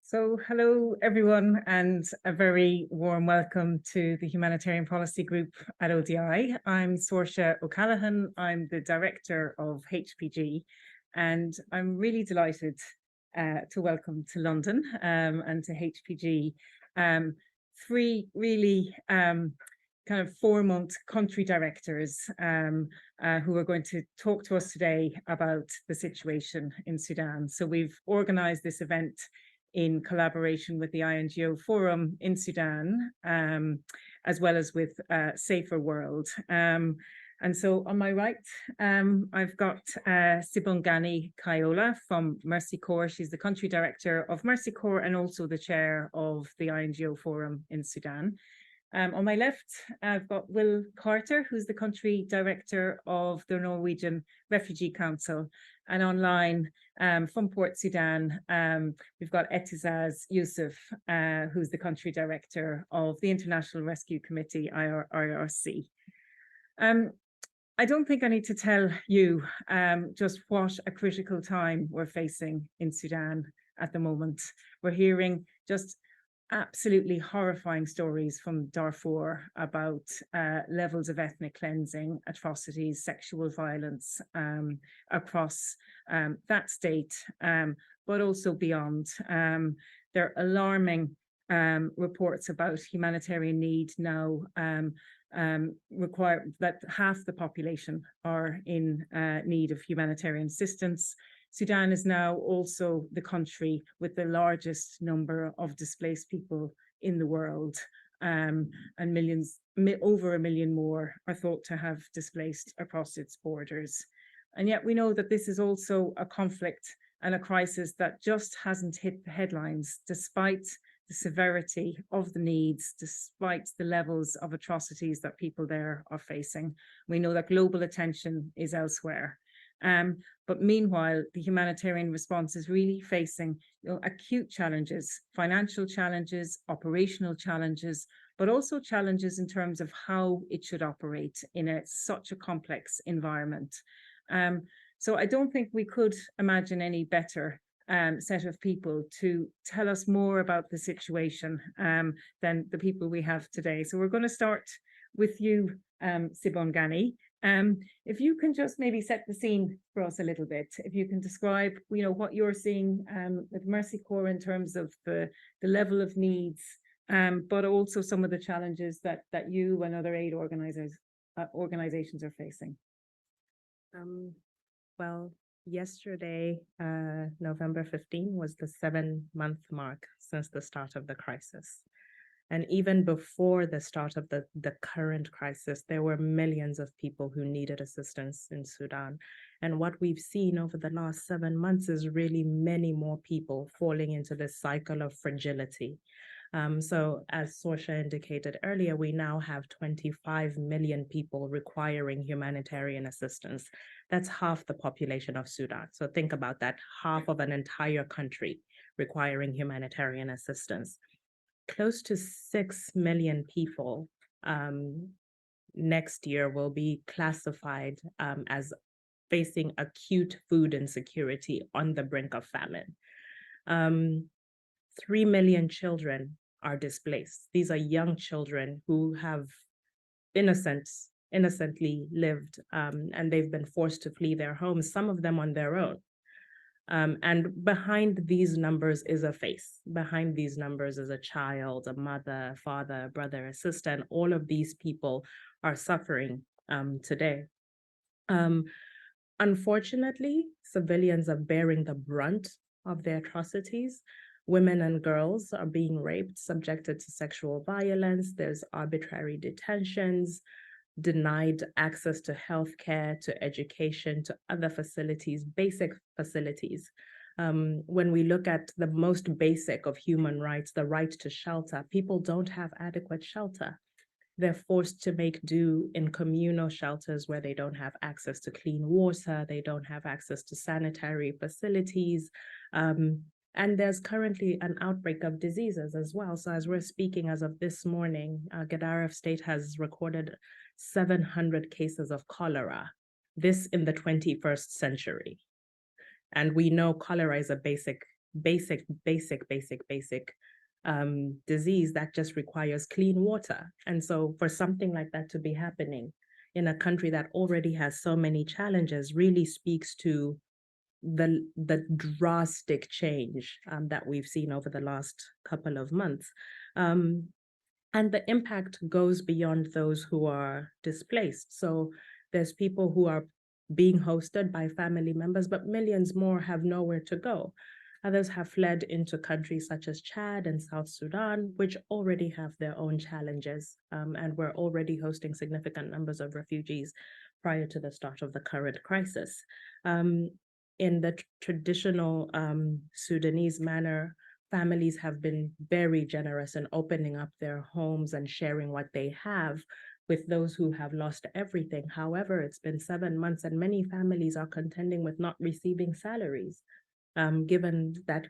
So hello, everyone, and a very warm welcome to the Humanitarian Policy Group at ODI. I'm Saoirse O'Callaghan. I'm the Director of HPG, and I'm really delighted to welcome to London and to HPG three really kind of 4-month country directors who are going to talk to us today about the situation in Sudan. So we've organised this event in collaboration with the INGO Forum in Sudan, as well as with Safer World. And so on my right, I've got Sibongani Kayola from Mercy Corps. She's the country director of Mercy Corps and also the chair of the INGO Forum in Sudan. On my left, I've got Will Carter, who's the country director of the Norwegian Refugee Council. And online from Port Sudan, we've got Etizaz Youssef, who's the country director of the International Rescue Committee, IRC. I don't think I need to tell you just what a critical time we're facing in Sudan at the moment. We're hearing just absolutely horrifying stories from Darfur about levels of ethnic cleansing, atrocities, sexual violence across that state, but also beyond. There are alarming reports about humanitarian need now require that half the population are in need of humanitarian assistance. Sudan is now also the country with the largest number of displaced people in the world, and over 1 million more are thought to have displaced across its borders. And yet we know that this is also a conflict and a crisis that just hasn't hit the headlines, despite the severity of the needs, despite the levels of atrocities that people there are facing. We know that global attention is elsewhere. But meanwhile, the humanitarian response is really facing acute challenges, financial challenges, operational challenges, but also challenges in terms of how it should operate in such a complex environment. So I don't think we could imagine any better set of people to tell us more about the situation than the people we have today. So we're going to start with you, Sibongani. If you can just maybe set the scene for us a little bit, if you can describe, what you're seeing with Mercy Corps in terms of the level of needs, but also some of the challenges that you and other aid organizations are facing. Well, yesterday, November 15, was the 7-month mark since the start of the crisis. And even before the start of the current crisis, there were millions of people who needed assistance in Sudan. And what we've seen over the last 7 months is really many more people falling into this cycle of fragility. So as Saoirse indicated earlier, we now have 25 million people requiring humanitarian assistance. That's half the population of Sudan. So think about that, half of an entire country requiring humanitarian assistance. Close to 6 million people next year will be classified as facing acute food insecurity on the brink of famine. 3 million children are displaced. These are young children who have innocently lived, and they've been forced to flee their homes, some of them on their own. And behind these numbers is a face. Behind these numbers is a child, a mother, a father, a brother, a sister, and all of these people are suffering today. Unfortunately, civilians are bearing the brunt of the atrocities. Women and girls are being raped, subjected to sexual violence. There's arbitrary detentions, denied access to healthcare, to education, to other facilities, basic facilities. When we look at the most basic of human rights, the right to shelter, people don't have adequate shelter. They're forced to make do in communal shelters where they don't have access to clean water, they don't have access to sanitary facilities. And there's currently an outbreak of diseases as well. So as we're speaking as of this morning, Gadaref State has recorded 700 cases of cholera, this in the 21st century. And we know cholera is a basic basic disease that just requires clean water. And so for something like that to be happening in a country that already has so many challenges really speaks to the drastic change that we've seen over the last couple of months. And the impact goes beyond those who are displaced. So there's people who are being hosted by family members, but millions more have nowhere to go. Others have fled into countries such as Chad and South Sudan, which already have their own challenges. And we're already hosting significant numbers of refugees prior to the start of the current crisis. In the traditional Sudanese manner, families have been very generous in opening up their homes and sharing what they have with those who have lost everything. However, it's been 7 months and many families are contending with not receiving salaries, given that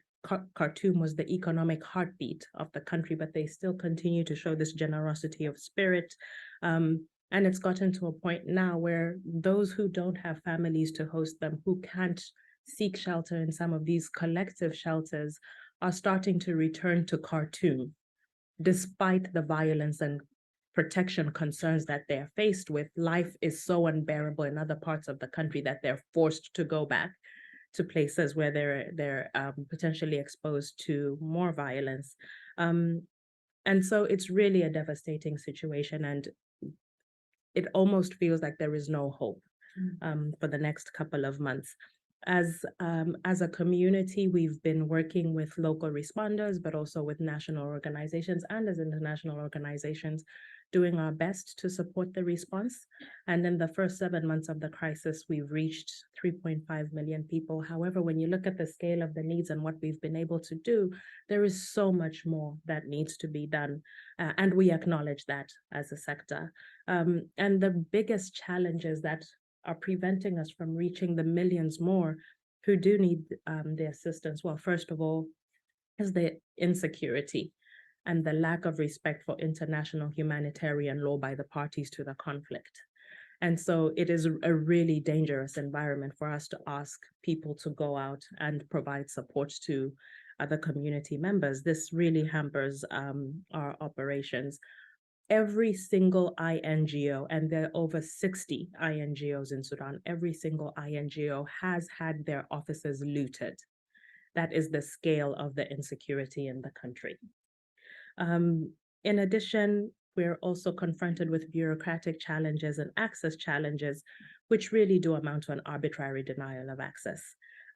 Khartoum was the economic heartbeat of the country, but they still continue to show this generosity of spirit. And it's gotten to a point now where those who don't have families to host them, who can't seek shelter in some of these collective shelters, are starting to return to Khartoum, despite the violence and protection concerns that they're faced with. Life is so unbearable in other parts of the country that they're forced to go back to places where they're potentially exposed to more violence. And so it's really a devastating situation, and it almost feels like there is no hope for the next couple of months. As a community, we've been working with local responders, but also with national organizations and as international organizations, doing our best to support the response. And in the first 7 months of the crisis, we've reached 3.5 million people. However, when you look at the scale of the needs and what we've been able to do, there is so much more that needs to be done. And we acknowledge that as a sector. And the biggest challenges that are preventing us from reaching the millions more who do need the assistance, well, first of all, is the insecurity and the lack of respect for international humanitarian law by the parties to the conflict. And so it is a really dangerous environment for us to ask people to go out and provide support to other community members. This really hampers our operations. Every single INGO, and there are over 60 INGOs in Sudan, every single INGO has had their offices looted. That is the scale of the insecurity in the country. In addition, we're also confronted with bureaucratic challenges and access challenges, which really do amount to an arbitrary denial of access.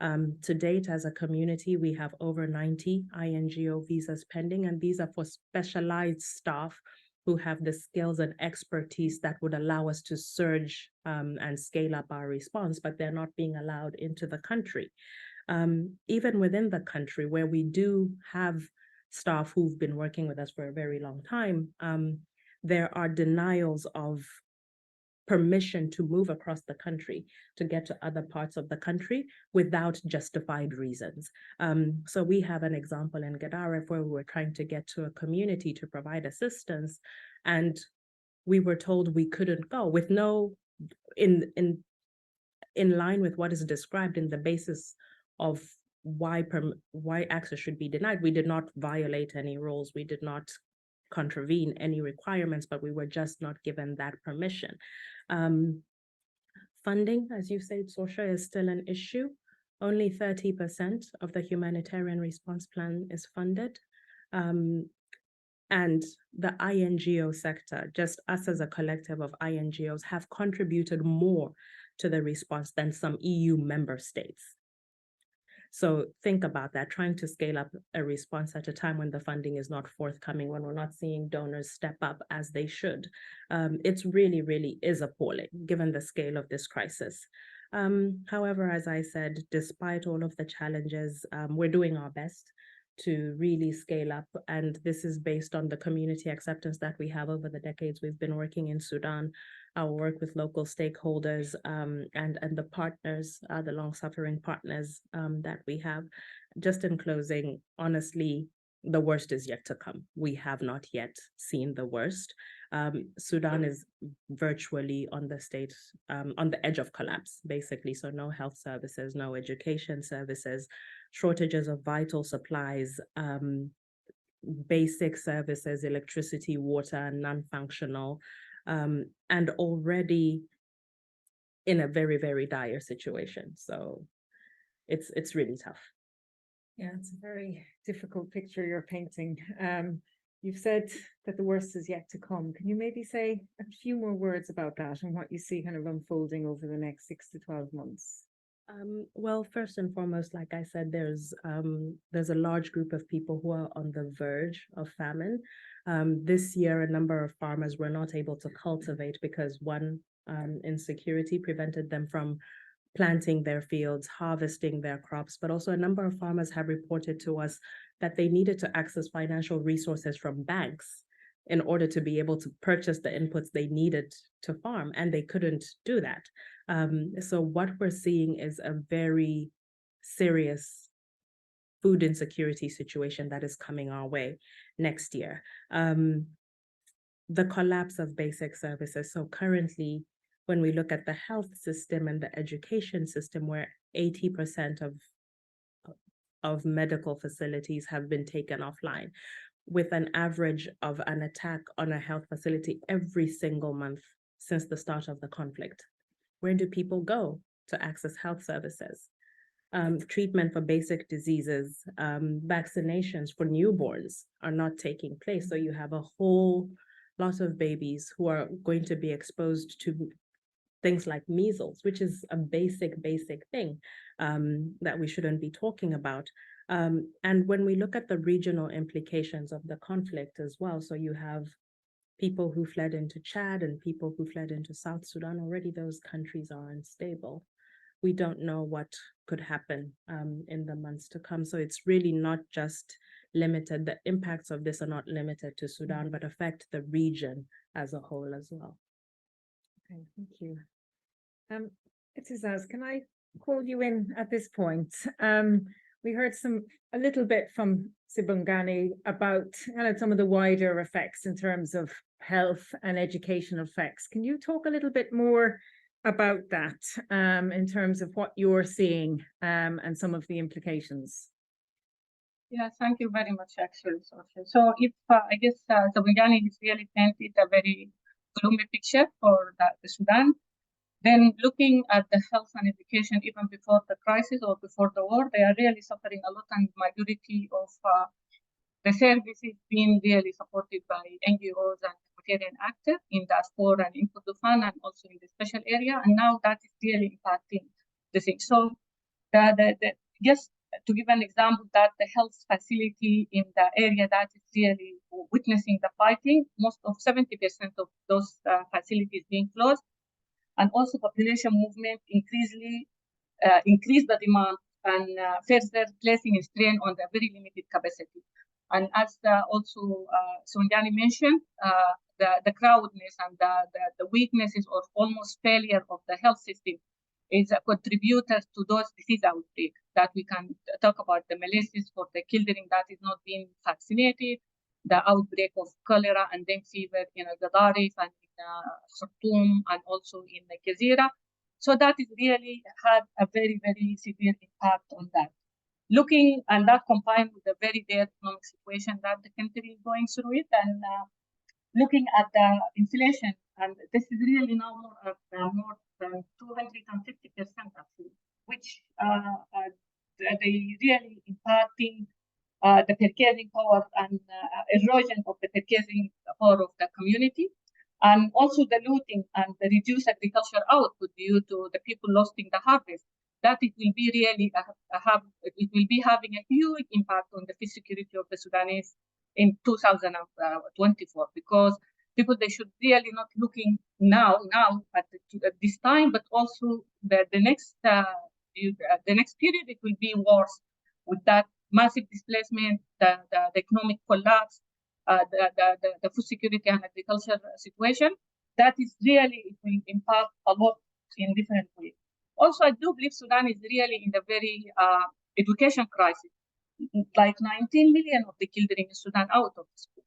To date, as a community, we have over 90 INGO visas pending, and these are for specialized staff who have the skills and expertise that would allow us to surge and scale up our response, but they're not being allowed into the country. Even within the country, where we do have staff who've been working with us for a very long time, there are denials of permission to move across the country to get to other parts of the country without justified reasons. So we have an example in Gadaref where we were trying to get to a community to provide assistance, and we were told we couldn't go with no, in line with what is described in the basis of why access should be denied. We did not violate any rules. We did not contravene any requirements, but we were just not given that permission. Funding, as you said, Sorsha, is still an issue. Only 30% of the humanitarian response plan is funded. And the INGO sector, just us as a collective of INGOs, have contributed more to the response than some EU member states. So think about that, trying to scale up a response at a time when the funding is not forthcoming, when we're not seeing donors step up as they should. It's really, really is appalling given the scale of this crisis. However, as I said, despite all of the challenges, we're doing our best to really scale up. And this is based on the community acceptance that we have over the decades we've been working in Sudan, our work with local stakeholders and the partners, the long-suffering partners that we have. Just in closing, honestly, the worst is yet to come. We have not yet seen the worst. Sudan is virtually on the edge of collapse, basically. So no health services, no education services, shortages of vital supplies, basic services, electricity, water, non-functional, and already in a very, very dire situation. So it's really tough. Yeah, it's a very difficult picture you're painting. You've said that the worst is yet to come. Can you maybe say a few more words about that and what you see kind of unfolding over the next 6 to 12 months? Well, first and foremost, like I said, there's a large group of people who are on the verge of famine. This year, a number of farmers were not able to cultivate because one, insecurity prevented them from planting their fields, harvesting their crops, but also a number of farmers have reported to us that they needed to access financial resources from banks in order to be able to purchase the inputs they needed to farm, and they couldn't do that. So what we're seeing is a very serious food insecurity situation that is coming our way next year. The collapse of basic services. So currently, when we look at the health system and the education system, where 80% of medical facilities have been taken offline, with an average of an attack on a health facility every single month since the start of the conflict. Where do people go to access health services? Treatment for basic diseases, vaccinations for newborns are not taking place. So you have a whole lot of babies who are going to be exposed to things like measles, which is a basic thing that we shouldn't be talking about. And when we look at the regional implications of the conflict as well, so you have people who fled into Chad and people who fled into South Sudan. Already those countries are unstable. We don't know what could happen in the months to come. So it's really not just limited, the impacts of this are not limited to Sudan, but affect the region as a whole as well. Okay, thank you. Itizaz, can I call you in at this point? We heard a little bit from Sibongani about kind of some of the wider effects in terms of health and educational effects. Can you talk a little bit more about that in terms of what you're seeing and some of the implications? Yeah, thank you very much, actually, Sophia. So if I guess Sibongani has really painted a very gloomy picture for the Sudan. Then looking at the health and education, even before the crisis or before the war, they are really suffering a lot, and majority of the services being really supported by NGOs and humanitarian actors in diaspora and in Kordofan and also in the special area. And now that is really impacting the thing. So just to give an example, that the health facility in the area that is really witnessing the fighting, most of 70% of those facilities being closed. And also population movement increase the demand and further placing a strain on the very limited capacity. And as also Sonjani mentioned, the crowdedness and the weaknesses or almost failure of the health system is a contributor to those disease outbreaks that we can talk about, the malaise for the children that is not being vaccinated, the outbreak of cholera and dengue fever in Gadarif and in Khartoum and also in Gezira. So that is really had a very, very severe impact on that. Looking, and that combined with the very bad economic situation that the country is going through it, and looking at the inflation, and this is really now more than 250% actually, which they really impacting the purchasing power and erosion of the purchasing power of the community, and also the looting and the reduced agricultural output due to the people losing the harvest. That it will be really it will be having a huge impact on the food security of the Sudanese in 2024, because people, they should really not looking now at this time, but also the next period, it will be worse with that massive displacement, the economic collapse, the food security and agriculture situation. That is really, it will impact a lot in different ways. Also, I do believe Sudan is really in the very education crisis. Like 19 million of the children in Sudan out of the schools.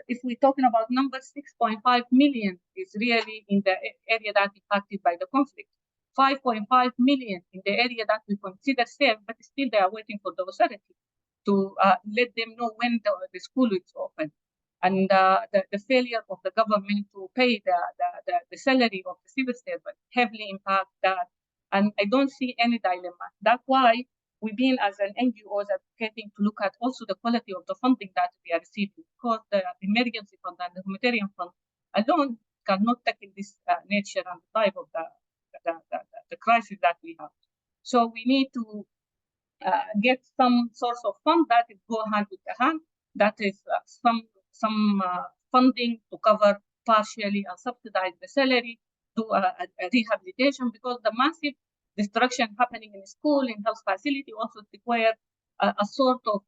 If we're talking about numbers, 6.5 million is really in the area that impacted by the conflict. 5.5 million in the area that we consider safe, but still they are waiting for the authority to let them know when the school is open. And the failure of the government to pay the salary of the civil servant heavily impact that. And I don't see any dilemma. That's why we've been, as an NGOs, advocating to look at also the quality of the funding that we are receiving, because the emergency fund and the humanitarian fund alone cannot tackle this nature and type of the crisis that we have. So we need to get some source of fund that is go hand with the hand, that is some funding to cover partially and subsidize the salary, do a rehabilitation, because the massive destruction happening in school, in health facility also require a sort of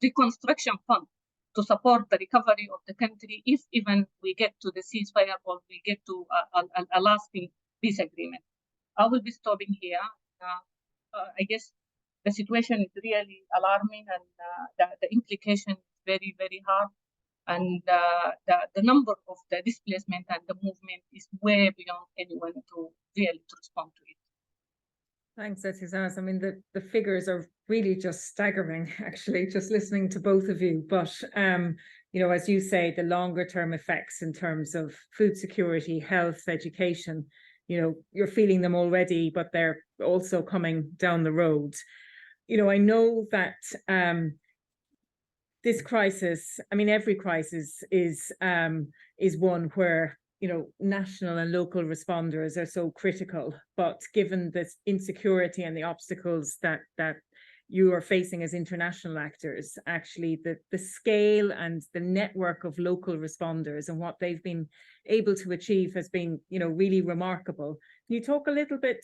reconstruction fund to support the recovery of the country if even we get to the ceasefire or we get to a lasting peace agreement. I will be stopping here. I guess the situation is really alarming, and the implication is very, very hard. And the number of the displacement and the movement is way beyond anyone to really to respond to it. Thanks, Etizaz. I mean, the figures are really just staggering, actually, just listening to both of you. But, you know, as you say, the longer term effects in terms of food security, health, education, you know, you're feeling them already, but they're also coming down the road. You know, I know that this crisis, I mean, every crisis is one where, you know, national and local responders are so critical. But given this insecurity and the obstacles that you are facing as international actors, actually the scale and the network of local responders and what they've been able to achieve has been, you know, really remarkable. Can you talk a little bit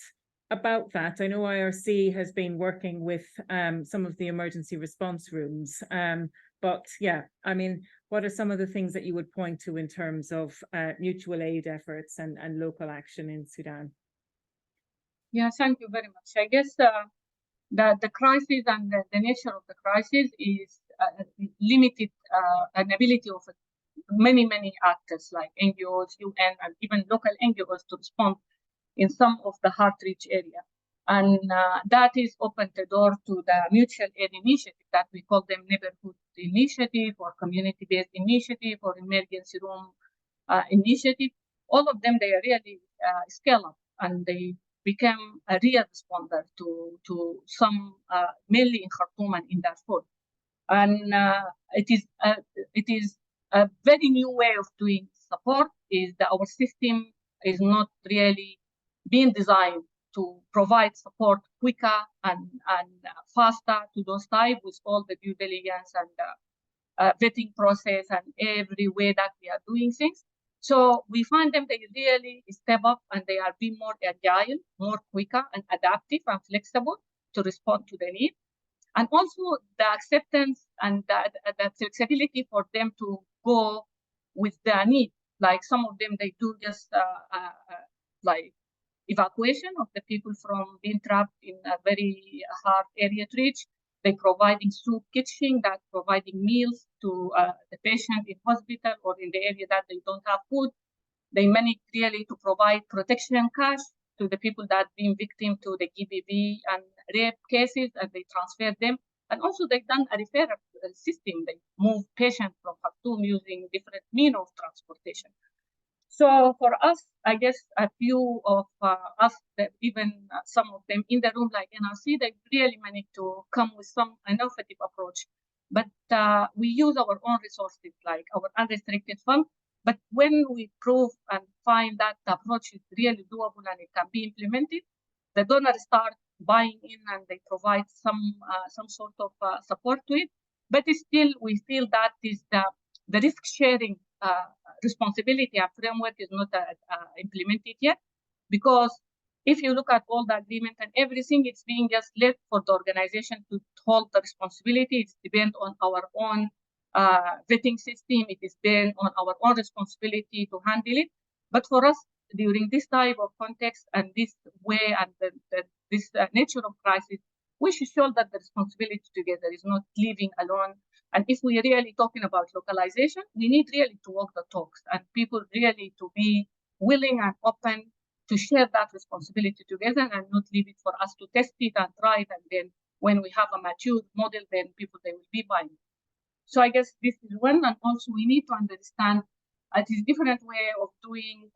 about that? I know IRC has been working with some of the emergency response rooms, but yeah, I mean, what are some of the things that you would point to in terms of mutual aid efforts and local action in Sudan? Yeah, thank you very much. I guess the crisis and the nature of the crisis is limited an ability of many actors like NGOs, UN, and even local NGOs to respond in some of the hard-to-reach area. And that is opened the door to the mutual aid initiative that we call them neighborhood initiative or community-based initiative or emergency room initiative. All of them, they are really scale up and they become a real responder to some, mainly in Khartoum and in Darfur. And it is a very new way of doing support. Is that our system is not really being designed to provide support quicker and faster to those types with all the due diligence and vetting process and every way that we are doing things. So we find them, they really step up and they are being more agile, more quicker and adaptive and flexible to respond to the need. And also the acceptance and the flexibility for them to go with their need. Like some of them, they do just like evacuation of the people from being trapped in a very hard area to reach. They're providing soup kitchen, that providing meals to the patient in hospital or in the area that they don't have food. They manage really to provide protection cash to the people that been victim to the GBV and rape cases, and they transfer them. And also they've done a referral system. They move patients from Khartoum using different means of transportation. So for us, I guess a few of us, that even some of them in the room like NRC, they really managed to come with some innovative approach. But we use our own resources, like our unrestricted fund. But when we prove and find that the approach is really doable and it can be implemented, the donors start buying in and they provide some sort of support to it. But still, we feel that is the risk sharing responsibility and framework is not implemented yet, because if you look at all the agreement and everything, it's being just left for the organization to hold the responsibility. It's depend on our own vetting system. It is based on our own responsibility to handle it. But for us, during this type of context and this way and this nature of crisis, we should show that the responsibility together is not living alone. And if we're really talking about localization, we need really to walk the talks and people really to be willing and open to share that responsibility together and not leave it for us to test it and try it. And then when we have a mature model, then people, they will be buying. So I guess this is one. And also we need to understand it is different way of doing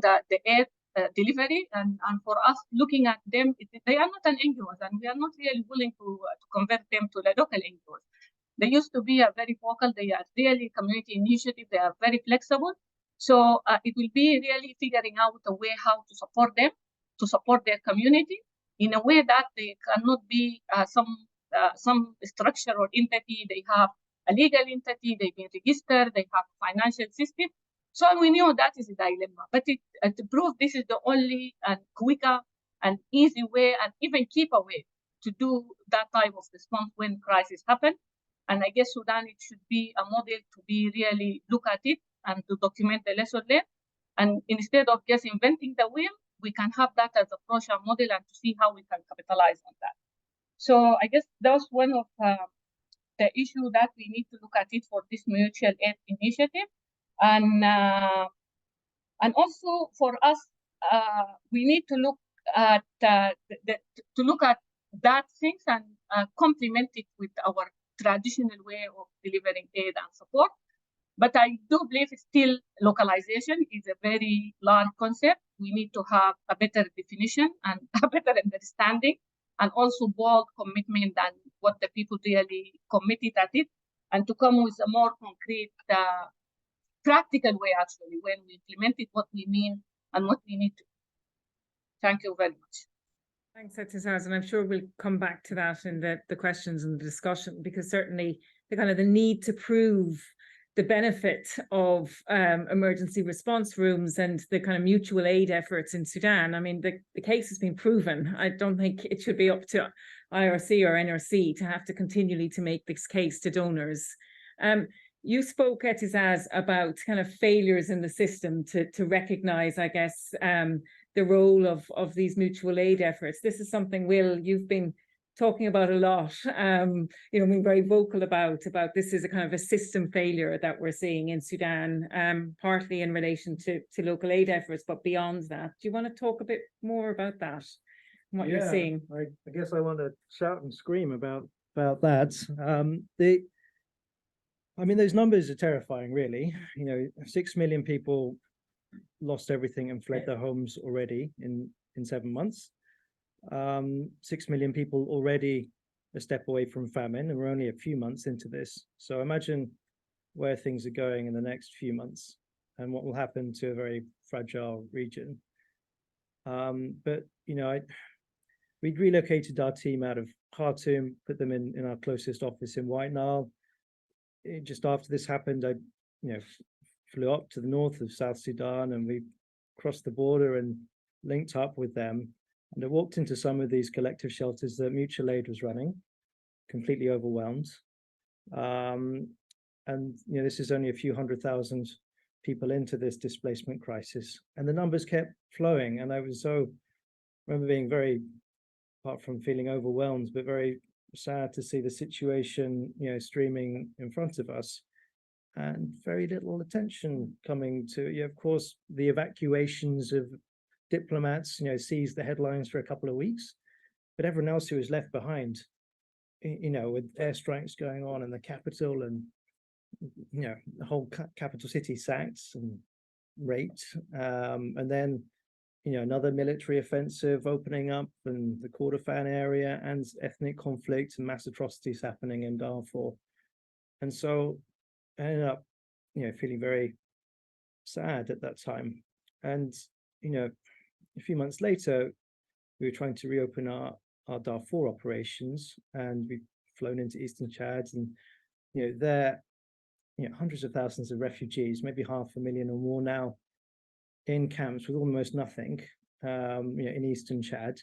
the aid delivery. And for us, looking at them, they are not an NGOs, and we are not really willing to convert them to the local NGOs. They used to be a very vocal. They are really community initiative. They are very flexible. So it will be really figuring out a way how to support them, to support their community in a way that they cannot be some structure or entity. They have a legal entity, they've been registered, they have a financial system. So we knew that is a dilemma. But to prove this is the only and quicker and easy way and even cheaper way to do that type of response when crisis happen. And I guess Sudan, it should be a model to be really look at it and to document the lesson learned. And instead of just inventing the wheel, we can have that as a approach and model and to see how we can capitalize on that. So I guess that was one of the issue that we need to look at it for this mutual aid initiative. And also for us, we need to look at that things and complement it with our traditional way of delivering aid and support. But I do believe still localization is a very large concept. We need to have a better definition and a better understanding, and also bold commitment than what the people really committed at it, and to come with a more concrete, practical way actually when we implement it, what we mean and what we need to. Thank you very much. Thanks, Etizaz, and I'm sure we'll come back to that in the questions and the discussion, because certainly the need to prove the benefit of emergency response rooms and the kind of mutual aid efforts in Sudan. I mean, the case has been proven. I don't think it should be up to IRC or NRC to have to continually to make this case to donors. You spoke, Etizaz, about kind of failures in the system to recognize, I guess, the role of these mutual aid efforts. This is something, Will, you've been talking about a lot, being very vocal about this is a kind of a system failure that we're seeing in Sudan, partly in relation to local aid efforts, but beyond that. Do you want to talk a bit more about that, what you're seeing? I guess I want to shout and scream about that. I mean, those numbers are terrifying, really. 6 million people lost everything and fled their homes already in 7 months. 6 million people already a step away from famine, and we're only a few months into this. So imagine where things are going in the next few months and what will happen to a very fragile region. But we'd relocated our team out of Khartoum, put them in our closest office in White Nile. Just after this happened, I flew up to the north of South Sudan, and we crossed the border and linked up with them. And I walked into some of these collective shelters that mutual aid was running, completely overwhelmed. And this is only a few 100,000 people into this displacement crisis, and the numbers kept flowing. And I remember being very, apart from feeling overwhelmed, but very sad to see the situation, streaming in front of us, and very little attention coming to, of course, the evacuations of diplomats, seized the headlines for a couple of weeks, but everyone else who was left behind, with airstrikes going on in the capital, and the whole capital city sacked and raped, and then another military offensive opening up in the Kordofan area, and ethnic conflict and mass atrocities happening in Darfur. And so I ended up feeling very sad at that time. And a few months later, we were trying to reopen our Darfur operations, and we've flown into Eastern Chad, and there hundreds of thousands of refugees, maybe 500,000 or more now, in camps with almost nothing, in Eastern Chad.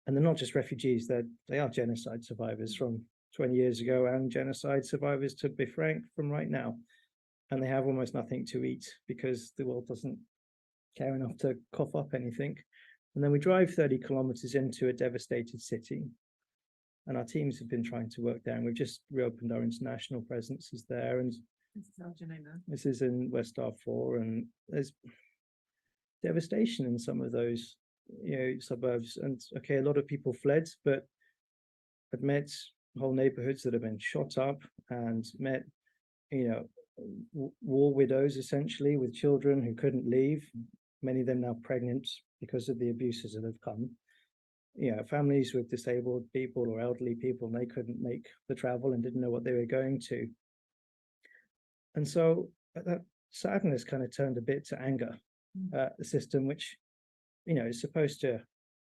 And they're not just refugees, they are genocide survivors from 20 years ago, and genocide survivors, to be frank, from right now. And they have almost nothing to eat because the world doesn't care enough to cough up anything. And then we drive 30 kilometers into a devastated city, and our teams have been trying to work there, and we've just reopened our international presences there. And this is in West Darfur, and there's devastation in some of those, suburbs. And okay, a lot of people fled, but I've met whole neighborhoods that have been shot up, and met, war widows essentially with children who couldn't leave, many of them now pregnant because of the abuses that have come. Families with disabled people or elderly people, and they couldn't make the travel and didn't know what they were going to. And so that sadness kind of turned a bit to anger at the system, which, is supposed to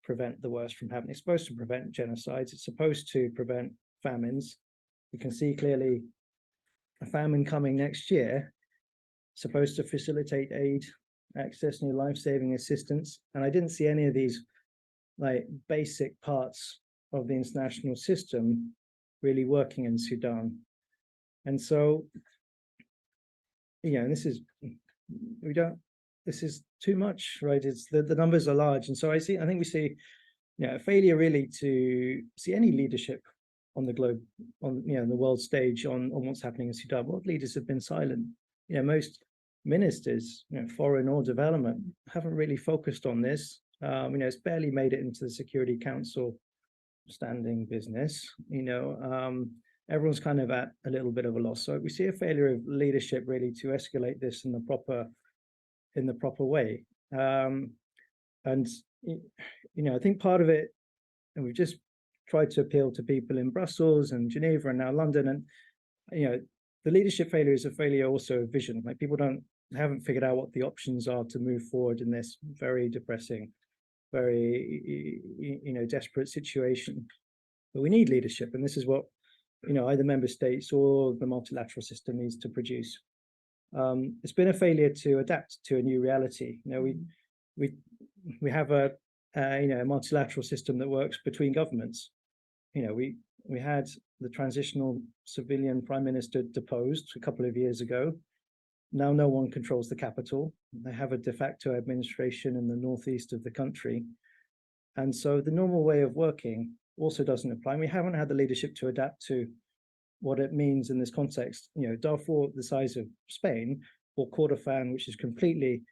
prevent the worst from happening. It's supposed to prevent genocides. It's supposed to prevent famines. We can see clearly a famine coming next year, supposed to facilitate aid, access, new life-saving assistance. And I didn't see any of these like basic parts of the international system really working in Sudan. And so, and this is too much, right? It's the numbers are large. And so I think we see, a failure really to see any leadership on the globe, on, the world stage on what's happening in Sudan. World leaders have been silent. Most ministers, foreign or development, haven't really focused on this. It's barely made it into the Security Council standing business. Everyone's kind of at a little bit of a loss. So we see a failure of leadership really to escalate this in the proper way. And I think part of it, and we've just tried to appeal to people in Brussels and Geneva and now London, and the leadership failure is a failure also of vision. Like, people haven't figured out what the options are to move forward in this very depressing, very desperate situation. But we need leadership, and this is what either member states or the multilateral system needs to produce. It's been a failure to adapt to a new reality. We have a multilateral system that works between governments. We had the transitional civilian prime minister deposed a couple of years ago. Now no one controls the capital. They have a de facto administration in the northeast of the country. And so the normal way of working also doesn't apply. We haven't had the leadership to adapt to what it means in this context. Darfur, the size of Spain, or Kordofan, which is completely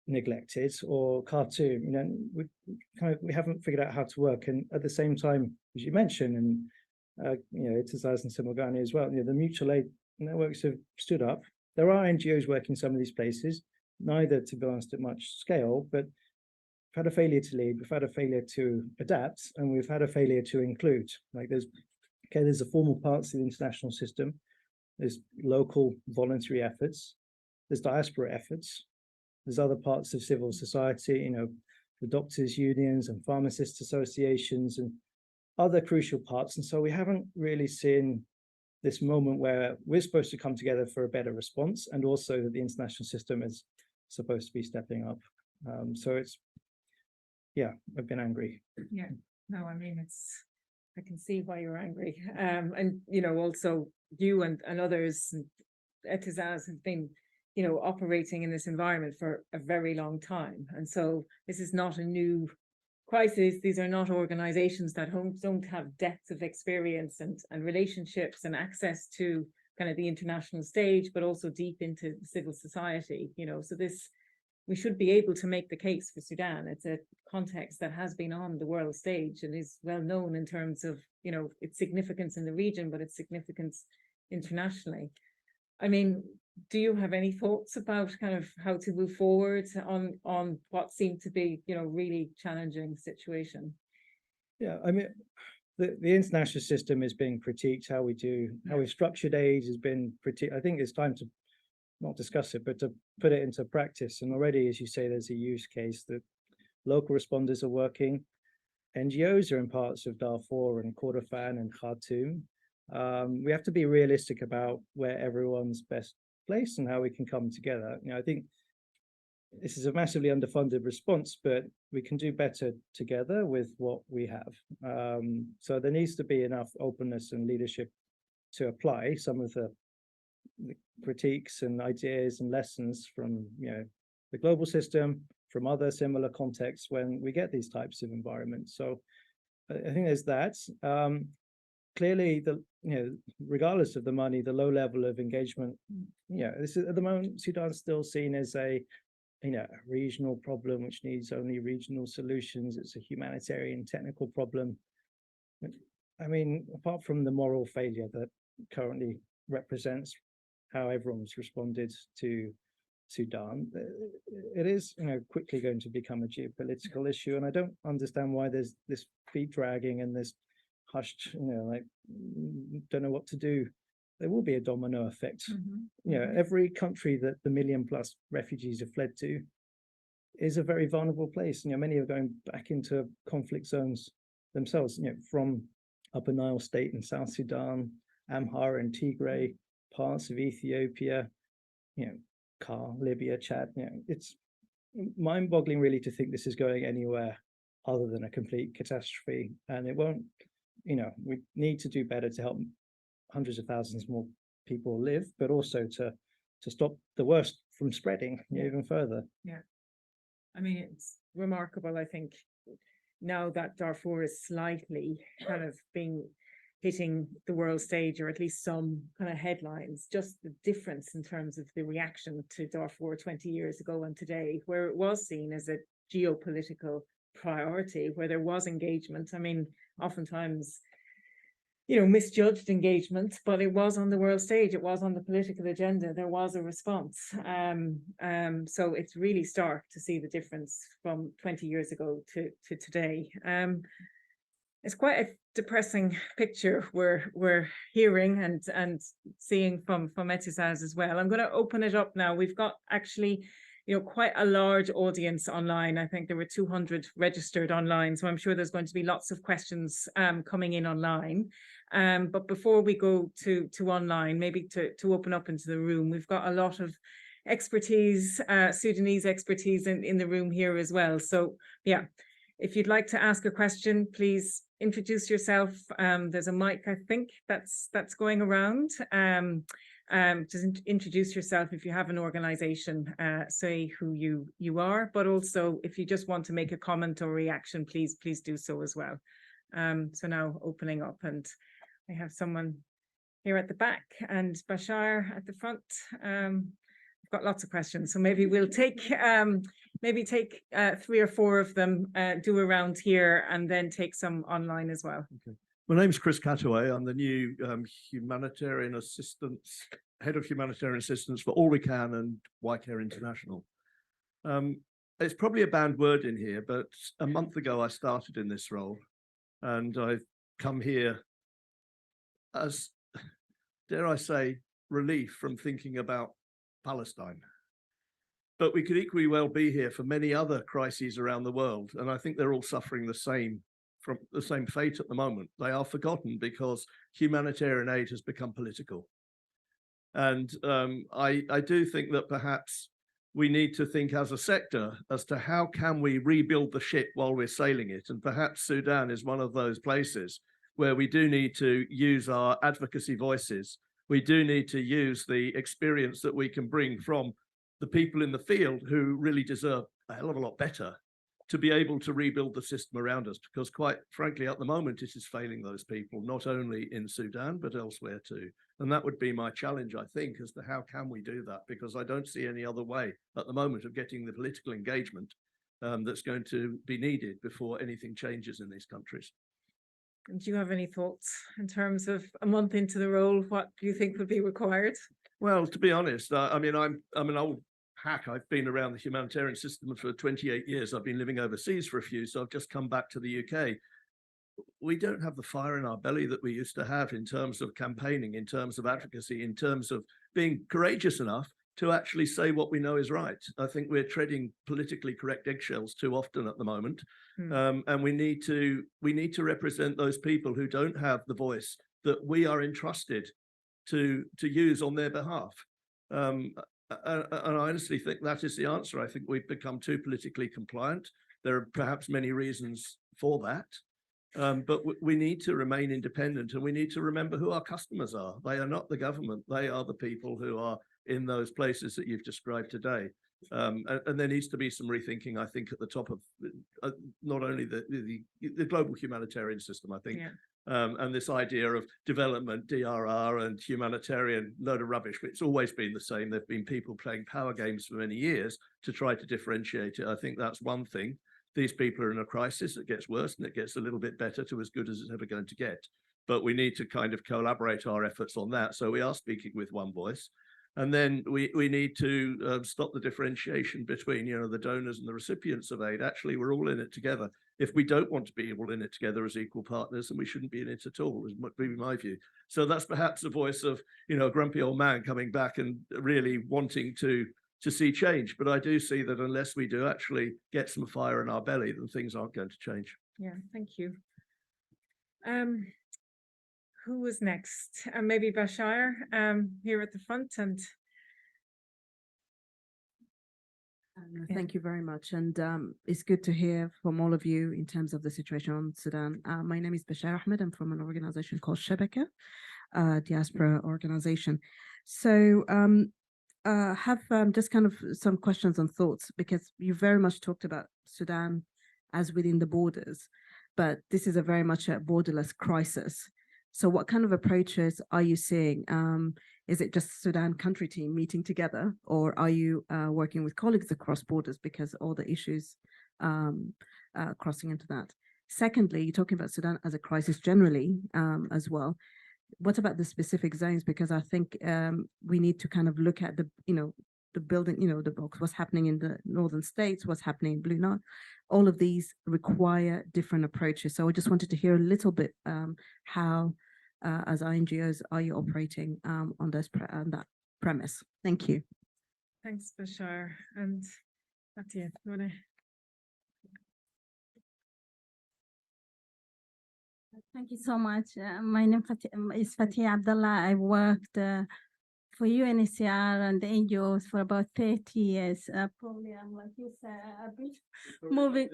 neglected, or Khartoum, we haven't figured out how to work. And at the same time, as you mentioned, and Itazaz and Simulgani as well, the mutual aid networks have stood up. There are NGOs working in some of these places, neither, to be honest, at much scale, but we've had a failure to lead, we've had a failure to adapt, and we've had a failure to include. Like, there's the formal parts of the international system, there's local voluntary efforts, there's diaspora efforts, there's other parts of civil society, the doctors' unions and pharmacists' associations and other crucial parts. And so we haven't really seen this moment where we're supposed to come together for a better response, and also that the international system is supposed to be stepping up. So I've been angry. Yeah, no, I mean, I can see why you're angry. And, also you and others, Etizaz, have been, operating in this environment for a very long time. And so this is not a new crisis. These are not organizations that don't have depth of experience and relationships and access to kind of the international stage, but also deep into civil society, so we should be able to make the case for Sudan. It's a context that has been on the world stage and is well known in terms of, its significance in the region, but its significance internationally. I mean, do you have any thoughts about kind of how to move forward on what seemed to be, really challenging situation? Yeah, I mean, the international system is being critiqued. How we've structured aid has been critiqued. I think it's time to not discuss it, but to put it into practice. And already, as you say, there's a use case that local responders are working. NGOs are in parts of Darfur and Kordofan and Khartoum. We have to be realistic about where everyone's best placed and how we can come together. I think this is a massively underfunded response, but we can do better together with what we have. So there needs to be enough openness and leadership to apply some of the critiques and ideas and lessons from the global system, from other similar contexts when we get these types of environments. So I think there's that. Clearly, regardless of the money, the low level of engagement, this is, at the moment, Sudan's still seen as a a regional problem which needs only regional solutions. It's a humanitarian technical problem. I mean, apart from the moral failure that currently represents how everyone's responded to Sudan, it is, quickly going to become a geopolitical issue. And I don't understand why there's this feet dragging and this hushed, like, don't know what to do. There will be a domino effect. Every country that the 1 million+ refugees have fled to is a very vulnerable place. Many are going back into conflict zones themselves, from Upper Nile State in South Sudan, Amhara and Tigray, parts of Ethiopia, Libya, Chad. It's mind-boggling really to think this is going anywhere other than a complete catastrophe. And it won't, we need to do better to help hundreds of thousands more people live, but also to stop the worst from spreading even further. Yeah. I mean, it's remarkable, I think, now that Darfur is slightly kind of hitting the world stage, or at least some kind of headlines, just the difference in terms of the reaction to Darfur 20 years ago and today, where it was seen as a geopolitical priority, where there was engagement. I mean, oftentimes, misjudged engagement, but it was on the world stage, it was on the political agenda, there was a response. So it's really stark to see the difference from 20 years ago to today. It's quite a depressing picture we're hearing and seeing from Etisaz as well. I'm going to open it up now. We've got actually quite a large audience online. I think there were 200 registered online, so I'm sure there's going to be lots of questions coming in online. But before we go to online, maybe to open up into the room, we've got a lot of expertise, Sudanese expertise in the room here as well. So yeah, if you'd like to ask a question, please introduce yourself. There's a mic, I think, that's going around. Just introduce yourself. If you have an organization, say who you are, but also if you just want to make a comment or reaction, please do so as well. So now opening up, and I have someone here at the back and Bashar at the front. I've got lots of questions, so maybe we'll take 3 or 4 of them, do a round here, and then take some online as well. Okay. My name's Chris Cataway. I'm the new humanitarian assistance, head of humanitarian assistance for All We Can and YCare International. It's probably a banned word in here, but a month ago I started in this role, and I've come here as, dare I say, relief from thinking about Palestine. But we could equally well be here for many other crises around the world, and I think they're all suffering from the same fate at the moment. They are forgotten because humanitarian aid has become political. And I do think that perhaps we need to think as a sector as to how can we rebuild the ship while we're sailing it. And perhaps Sudan is one of those places where we do need to use our advocacy voices. We do need to use the experience that we can bring from the people in the field who really deserve a hell of a lot better to be able to rebuild the system around us, because quite frankly, at the moment, it is failing those people, not only in Sudan, but elsewhere too. And that would be my challenge, I think, as to how can we do that? Because I don't see any other way at the moment of getting the political engagement that's going to be needed before anything changes in these countries. And do you have any thoughts in terms of a month into the role? What do you think would be required? Well, to be honest, I mean, I'm an old hack. I've been around the humanitarian system for 28 years. I've been living overseas for a few, so I've just come back to the UK. We don't have the fire in our belly that we used to have in terms of campaigning, in terms of advocacy, in terms of being courageous enough to actually say what we know is right. I think we're treading politically correct eggshells too often at the moment. And we need to represent those people who don't have the voice that we are entrusted to use on their behalf. And I honestly think that is the answer. I think we've become too politically compliant. There are perhaps many reasons for that. But we need to remain independent, and we need to remember who our customers are. They are not the government. They are the people who are in those places that you've described today. And there needs to be some rethinking, I think, at the top of not only the global humanitarian system. I think And this idea of development, DRR, and humanitarian, load of rubbish. But it's always been the same. There've been people playing power games for many years to try to differentiate it. I think that's one thing. These people are in a crisis. It gets worse and it gets a little bit better to as good as it's ever going to get. But we need to kind of collaborate our efforts on that. So we are speaking with one voice. And then we need to stop the differentiation between, the donors and the recipients of aid. Actually, we're all in it together. If we don't want to be all in it together as equal partners, then we shouldn't be in it at all, would be my view. So that's perhaps a voice of, a grumpy old man coming back and really wanting to see change. But I do see that unless we do actually get some fire in our belly, then things aren't going to change. Yeah, thank you. Who was next? Maybe Bashar here at the front. And thank you very much. And it's good to hear from all of you in terms of the situation on Sudan. My name is Bashar Ahmed. I'm from an organization called Shabaka, diaspora organization. So have just kind of some questions and thoughts, because you very much talked about Sudan as within the borders, but this is a very much a borderless crisis. So what kind of approaches are you seeing? Is it just Sudan country team meeting together, or are you working with colleagues across borders, because all the issues crossing into that? Secondly, you're talking about Sudan as a crisis generally as well. What about the specific zones? Because I think we need to kind of look at the, the building, the box, what's happening in the northern states, what's happening in Blue Nile. All of these require different approaches. So I just wanted to hear a little bit how, as NGOs, are you operating on that premise? Thank you. thanks, Bashar. And Fatia, you want to? Thank you so much. My name is Fatia Abdullah. I worked for UNHCR and the NGOs for about 30 years. Probably I'm like you said, I've been moving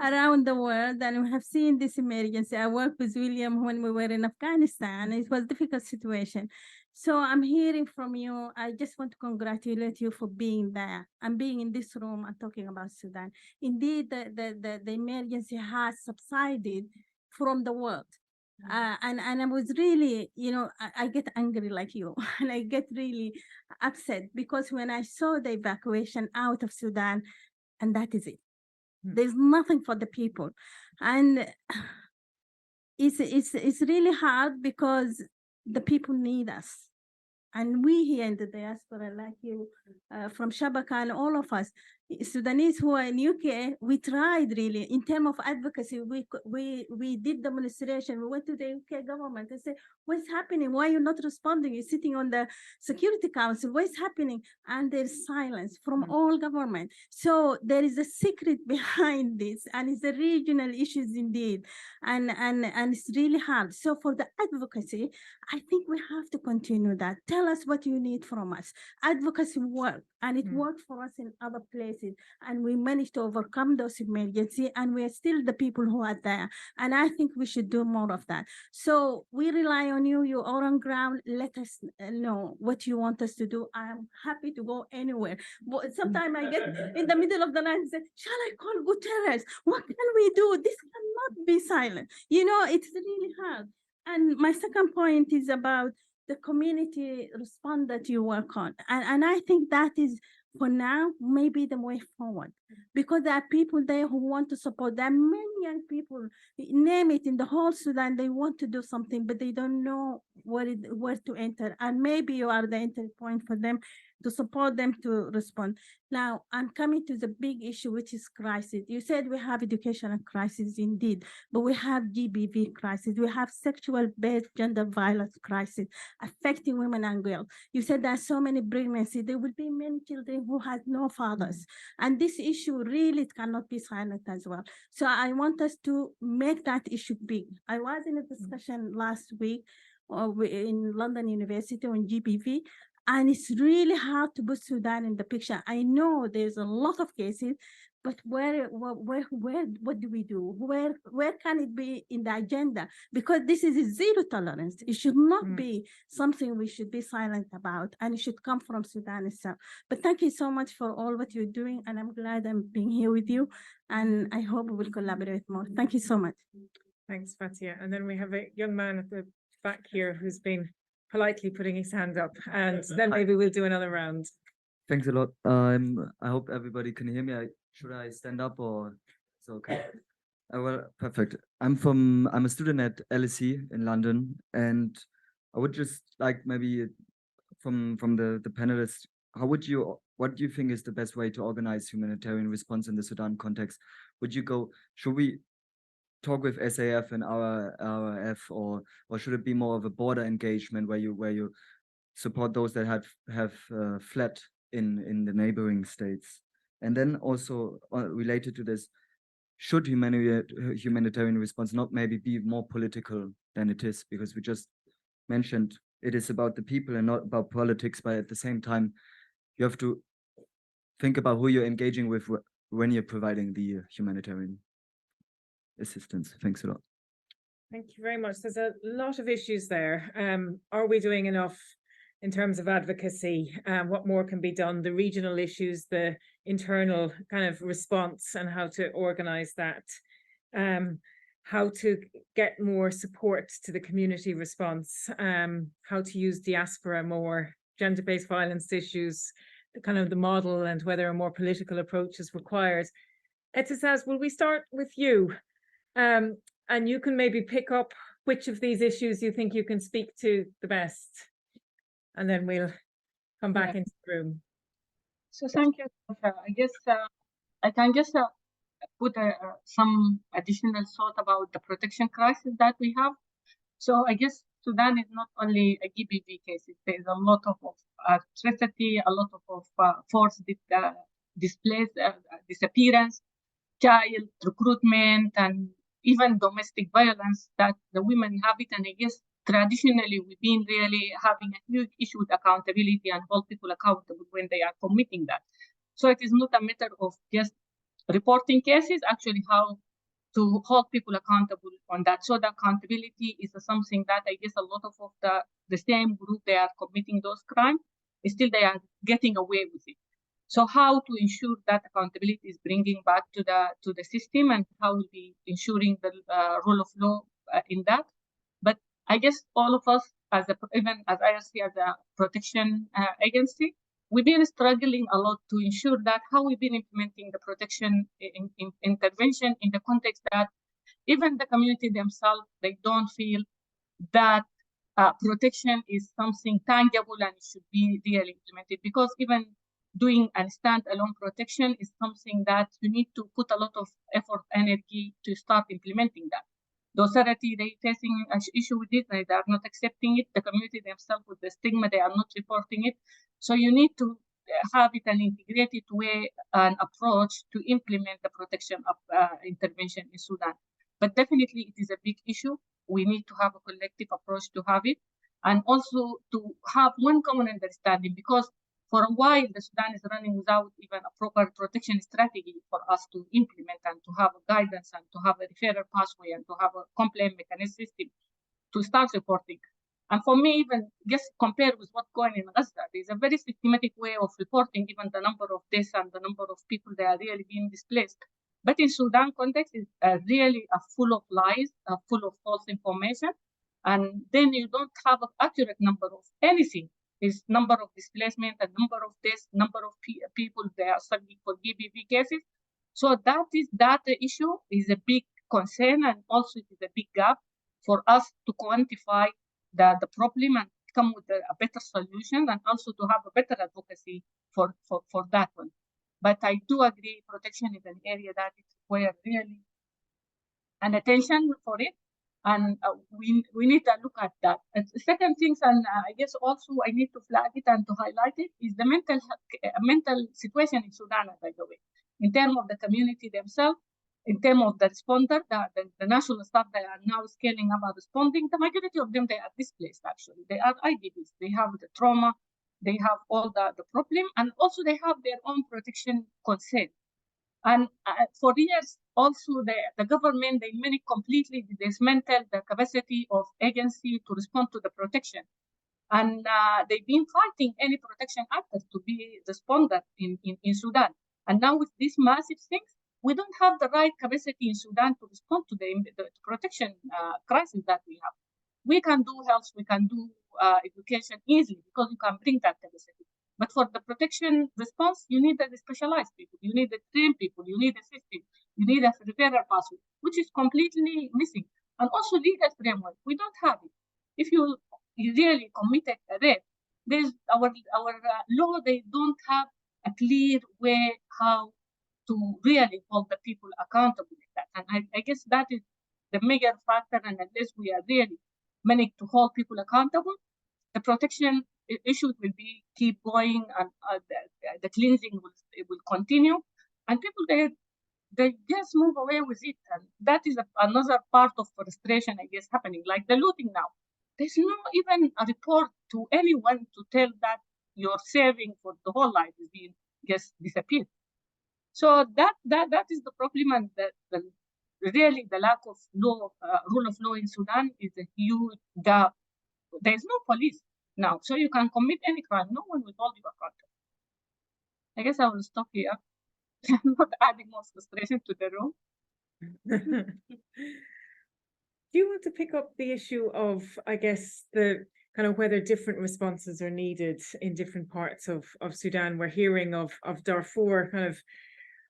around the world, and we have seen this emergency. I worked with William when we were in Afghanistan. It was a difficult situation. So I'm hearing from you. I just want to congratulate you for being there and being in this room and talking about Sudan. Indeed, the emergency has subsided from the world. And I was really, I get angry like you, and I get really upset because when I saw the evacuation out of Sudan, and that is it. There's nothing for the people. And it's really hard because the people need us. And we here in the diaspora, like you, from Shabaka and all of us, Sudanese who are in UK, we tried really in terms of advocacy. We did demonstration. We went to the UK government and said, "What's happening? Why are you not responding? You're sitting on the Security Council. What's happening?" And there's silence from all government. So there is a secret behind this, and it's the regional issues indeed, and it's really hard. So for the advocacy, I think we have to continue that. Tell us what you need from us. Advocacy work, and it worked for us in other places. And we managed to overcome those emergencies, and we are still the people who are there. And I think we should do more of that. So we rely on you. You are on ground. Let us know what you want us to do. I'm happy to go anywhere. But sometimes I get in the middle of the night and say, "Shall I call Guterres? What can we do? This cannot be silent." It's really hard. And my second point is about the community response that you work on. And I think that is, for now, maybe the way forward, because there are people there who want to support. There are many young people, name it, in the whole Sudan, they want to do something, but they don't know where to enter. And maybe you are the entry point for them to support them to respond. Now, I'm coming to the big issue, which is crisis. You said we have educational crisis indeed, but we have GBV crisis. We have sexual-based gender violence crisis affecting women and girls. You said there are so many pregnancies. There will be many children who have no fathers. And this issue really cannot be silent as well. So I want us to make that issue big. I was in a discussion last week in London University on GBV, and it's really hard to put Sudan in the picture. I know there's a lot of cases, but what do we do? Where can it be in the agenda? Because this is a zero tolerance. It should not be something we should be silent about, and it should come from Sudan itself. But thank you so much for all what you're doing, and I'm glad I'm being here with you, and I hope we will collaborate more. Thank you so much. Thanks, Fatia. And then we have a young man at the back here who's been politely putting his hand up, and then maybe we'll do another round. Thanks a lot. I hope everybody can hear me. Should I stand up or it's okay? Well, perfect. I'm a student at LSE in London, and I would just like maybe from the panelists, what do you think is the best way to organize humanitarian response in the Sudan context? Should we talk with SAF and RRF, or should it be more of a border engagement where you support those that have fled in the neighboring states? And then also related to this, should humanitarian response not maybe be more political than it is? Because we just mentioned it is about the people and not about politics, but at the same time, you have to think about who you're engaging with when you're providing the humanitarian assistance. Thanks a lot. Thank you very much. There's a lot of issues there. Are we doing enough in terms of advocacy? What more can be done? The regional issues, the internal kind of response, and how to organize that. How to get more support to the community response. How to use diaspora more, gender-based violence issues, the kind of the model, and whether a more political approach is required. Etisaz, will we start with you? And you can maybe pick up which of these issues you think you can speak to the best, and then we'll come back into the room. So thank you. I guess I can just put some additional thought about the protection crisis that we have. So I guess Sudan is not only a GBV case. There is a lot of atrocity, a lot of forced displaced, disappearance, child recruitment, and even domestic violence that the women have it. And I guess traditionally we've been really having a huge issue with accountability and hold people accountable when they are committing that. So it is not a matter of just reporting cases, actually how to hold people accountable on that. So the accountability is something that I guess a lot of the same group, they are committing those crimes, still they are getting away with it. So how to ensure that accountability is bringing back to the system, and how will be ensuring the rule of law in that. But I guess all of us, even as IRC, as a protection agency, we've been struggling a lot to ensure that how we've been implementing the protection intervention in the context that even the community themselves, they don't feel that protection is something tangible and it should be really implemented. Because even doing a standalone protection is something that you need to put a lot of effort, energy to start implementing that. The authority, they facing an issue with it, they are not accepting it. The community themselves with the stigma, they are not reporting it. So you need to have it an integrated way, an approach to implement the protection of intervention in Sudan. But definitely it is a big issue. We need to have a collective approach to have it, and also to have one common understanding, because for a while, the Sudan is running without even a proper protection strategy for us to implement and to have a guidance and to have a referral pathway and to have a complaint mechanism system to start reporting. And for me, even just compared with what's going in Gaza, there's a very systematic way of reporting even the number of deaths and the number of people that are really being displaced. But in Sudan context, it's really full of lies, full of false information. And then you don't have an accurate number of anything. Is number of displacement, and number of deaths, number of people that are subject for GBV cases. So that issue is a big concern, and also it is a big gap for us to quantify the problem and come with a better solution, and also to have a better advocacy for that one. But I do agree protection is an area that is requires really an attention for it. And we need to look at that. And the second things, and I guess also I need to flag it and to highlight it, is the mental situation in Sudan, by the way, in terms of the community themselves, in terms of the responder, the national staff that are now scaling up and responding. The majority of them, they are displaced, actually. They are IDPs. They have the trauma, they have all the problem, and also they have their own protection concern. And for years, also the government, they many completely dismantled the capacity of agency to respond to the protection. And they've been fighting any protection actors to be responded in Sudan. And now with these massive things, we don't have the right capacity in Sudan to respond to the protection crisis that we have. We can do health, we can do education easily because you can bring that capacity. But for the protection response, you need the specialized people, you need the trained people, you need a system, you need a referral pathway, which is completely missing. And also legal framework, we don't have it. If you really committed a rape, there's our law, they don't have a clear way how to really hold the people accountable in that. And I guess that is the major factor. And unless we are really managed to hold people accountable, the protection issues will be keep going, and the cleansing will continue, and people they just move away with it. And that is another part of frustration, I guess, happening, like the looting now. There's no even a report to anyone to tell that your saving for the whole life is being just disappeared. So that is the problem, and really the lack of law, rule of law in Sudan is a huge gap. There's no police now, so you can commit any crime. No one will hold you accountable. I guess I will stop here. I'm not adding more frustration to the room. Do you want to pick up the issue of, I guess, the kind of whether different responses are needed in different parts of Sudan? We're hearing of Darfur kind of,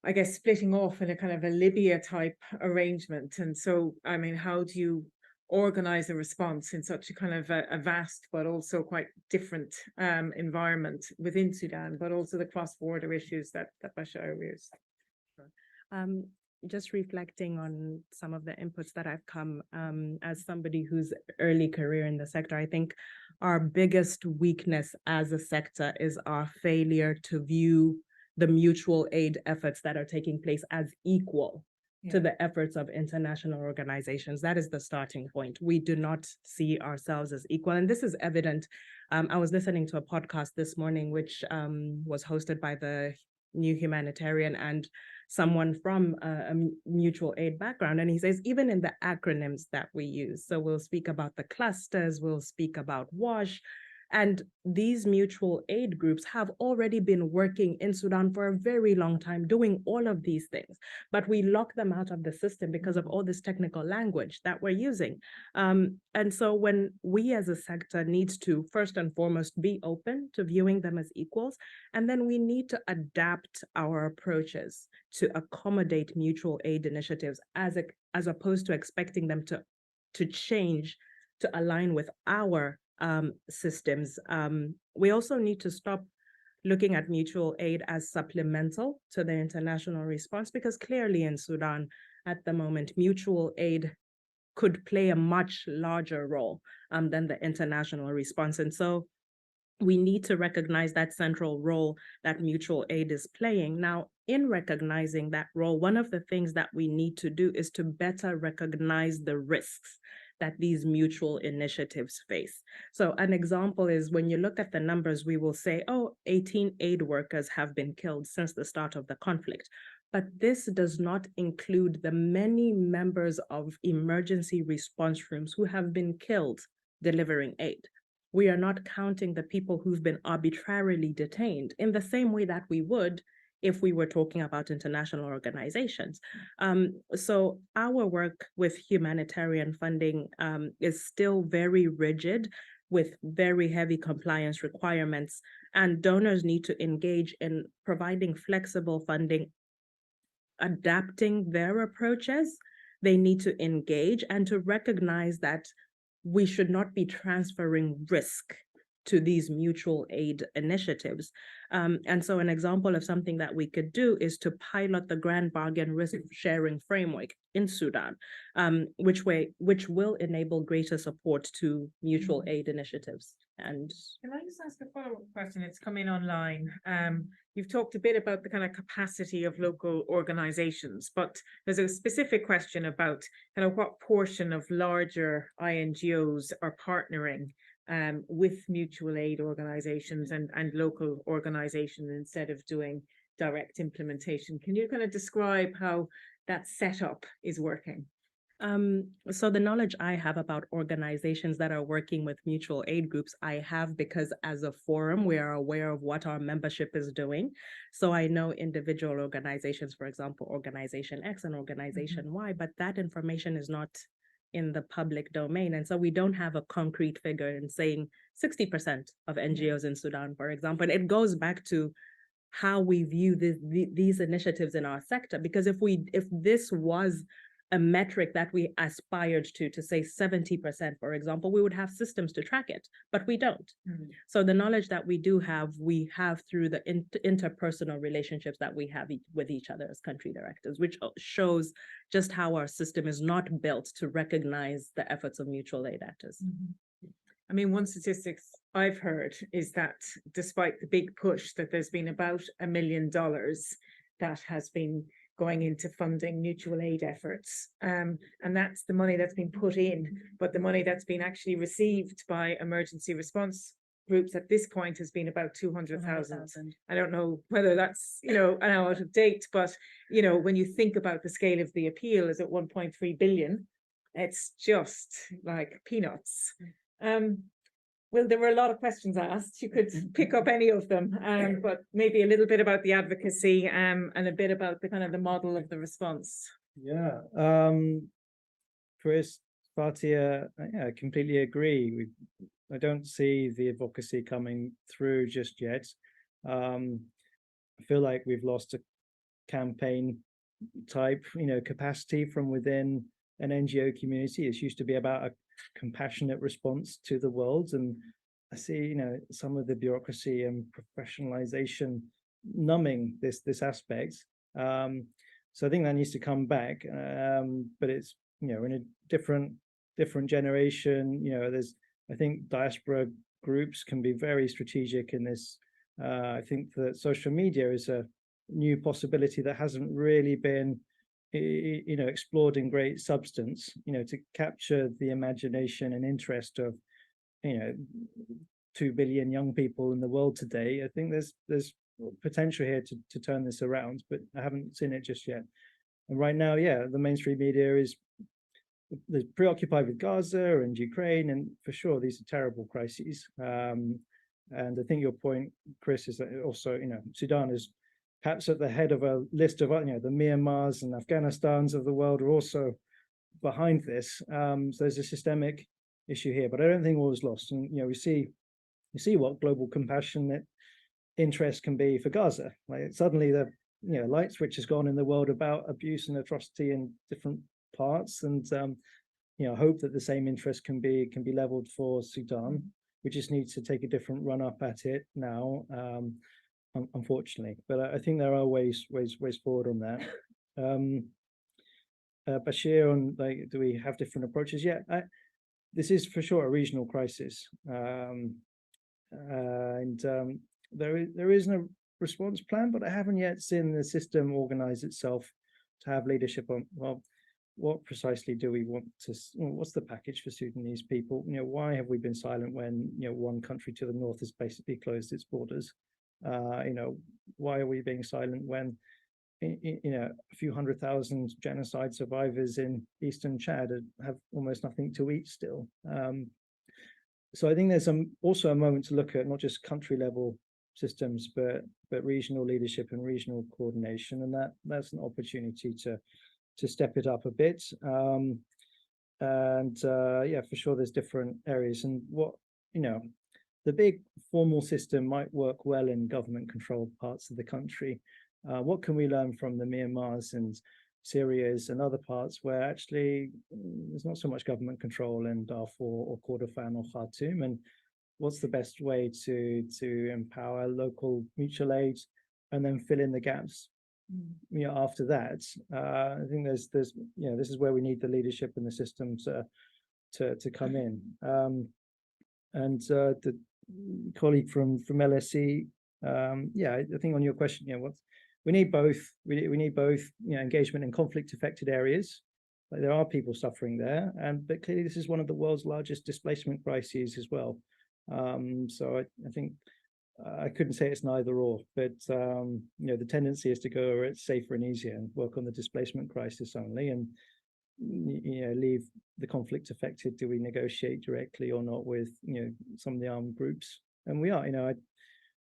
I guess, splitting off in a kind of a Libya type arrangement. And so, I mean, how do you organize a response in such a kind of a vast but also quite different environment within Sudan, but also the cross-border issues that Bashar raised? Just reflecting on some of the inputs that I've come as somebody who's early career in the sector, I think our biggest weakness as a sector is our failure to view the mutual aid efforts that are taking place as equal to the efforts of international organizations. That is the starting point. We do not see ourselves as equal. And this is evident. I was listening to a podcast this morning, which was hosted by the New Humanitarian and someone from a mutual aid background. And he says, even in the acronyms that we use, so we'll speak about the clusters, we'll speak about WASH, and these mutual aid groups have already been working in Sudan for a very long time, doing all of these things, but we lock them out of the system because of all this technical language that we're using. And so when we as a sector need to, first and foremost, be open to viewing them as equals, and then we need to adapt our approaches to accommodate mutual aid initiatives as opposed to expecting them to change to align with our systems. We also need to stop looking at mutual aid as supplemental to the international response, because clearly in Sudan at the moment, mutual aid could play a much larger role than the international response. And so we need to recognize that central role that mutual aid is playing. Now, in recognizing that role, one of the things that we need to do is to better recognize the risks that these mutual initiatives face. So an example is when you look at the numbers, we will say, oh, 18 aid workers have been killed since the start of the conflict. But this does not include the many members of emergency response rooms who have been killed delivering aid. We are not counting the people who've been arbitrarily detained in the same way that we would if we were talking about international organizations. So our work with humanitarian funding is still very rigid with very heavy compliance requirements, and donors need to engage in providing flexible funding, adapting their approaches. They need to engage and to recognize that we should not be transferring risk to these mutual aid initiatives. And so an example of something that we could do is to pilot the Grand Bargain Risk Sharing Framework in Sudan, which will enable greater support to mutual aid initiatives. And can I just ask a follow-up question? It's coming online. You've talked a bit about the kind of capacity of local organizations, but there's a specific question about kind of what portion of larger INGOs are partnering with mutual aid organizations and local organizations instead of doing direct implementation. Can you kind of describe how that setup is working? So the knowledge I have about organizations that are working with mutual aid groups, I have because as a forum, we are aware of what our membership is doing. So I know individual organizations, for example, Organization X and Organization Y, but that information is not in the public domain. And so we don't have a concrete figure in saying 60% of NGOs in Sudan, for example. And it goes back to how we view these initiatives in our sector. Because if this was a metric that we aspired to say 70%, for example, we would have systems to track it, but we don't. So the knowledge that we do have, we have through the interpersonal relationships that we have with each other as country directors, which shows just how our system is not built to recognize the efforts of mutual aid actors. I mean, one statistics I've heard is that despite the big push that there's been about $1 million that has been going into funding mutual aid efforts. And that's the money that's been put in, but the money that's been actually received by emergency response groups at this point has been about 200,000. I don't know whether that's, an out of date, but, when you think about the scale of the appeal is at 1.3 billion, it's just like peanuts. Well, there were a lot of questions asked. You could pick up any of them, but maybe a little bit about the advocacy and a bit about the kind of the model of the response. Yeah, Chris, Fatia, I completely agree. I don't see the advocacy coming through just yet. I feel like we've lost a campaign type, capacity from within an NGO community. It's used to be about a compassionate response to the world, and I see some of the bureaucracy and professionalization numbing this aspect. So I think that needs to come back, but it's in a different generation. I think diaspora groups can be very strategic in this. I think that social media is a new possibility that hasn't really been explored in great substance, to capture the imagination and interest of 2 billion young people in the world today. I think there's potential here to turn this around, but I haven't seen it just yet. And right now, the mainstream media is preoccupied with Gaza and Ukraine, and for sure these are terrible crises. And I think your point, Chris, is that also Sudan is perhaps at the head of a list of the Myanmars and Afghanistans of the world are also behind this. So there's a systemic issue here, but I don't think all is lost. And we see what global compassionate interest can be for Gaza. Like suddenly the light switch has gone in the world about abuse and atrocity in different parts, and hope that the same interest can be leveled for Sudan. We just need to take a different run up at it now. Unfortunately, but I think there are ways forward on that. Bashir, on do we have different approaches? Yeah, this is for sure a regional crisis, and there is no response plan, but I haven't yet seen the system organize itself to have leadership on, well, what precisely do we want to, what's the package for Sudanese people? Why have we been silent when, one country to the north has basically closed its borders? Why are we being silent when, a few 100,000 genocide survivors in Eastern Chad have almost nothing to eat still? So I think there's also a moment to look at not just country level systems, but regional leadership and regional coordination, and that's an opportunity to step it up a bit. For sure, there's different areas, and what the big formal system might work well in government-controlled parts of the country. What can we learn from the Myanmars and Syrias and other parts where actually there's not so much government control in Darfur or Kordofan or Khartoum? And what's the best way to empower local mutual aid and then fill in the gaps? After that, I think there's this is where we need the leadership and the system to come in. And the colleague from LSE, I think on your question, we need both. We need both, engagement in conflict-affected areas. Like there are people suffering there, but clearly this is one of the world's largest displacement crises as well. So I think I couldn't say it's neither or, but the tendency is to go where it's safer and easier and work on the displacement crisis only. And leave the conflict affected? Do we negotiate directly or not with, some of the armed groups? And we are, I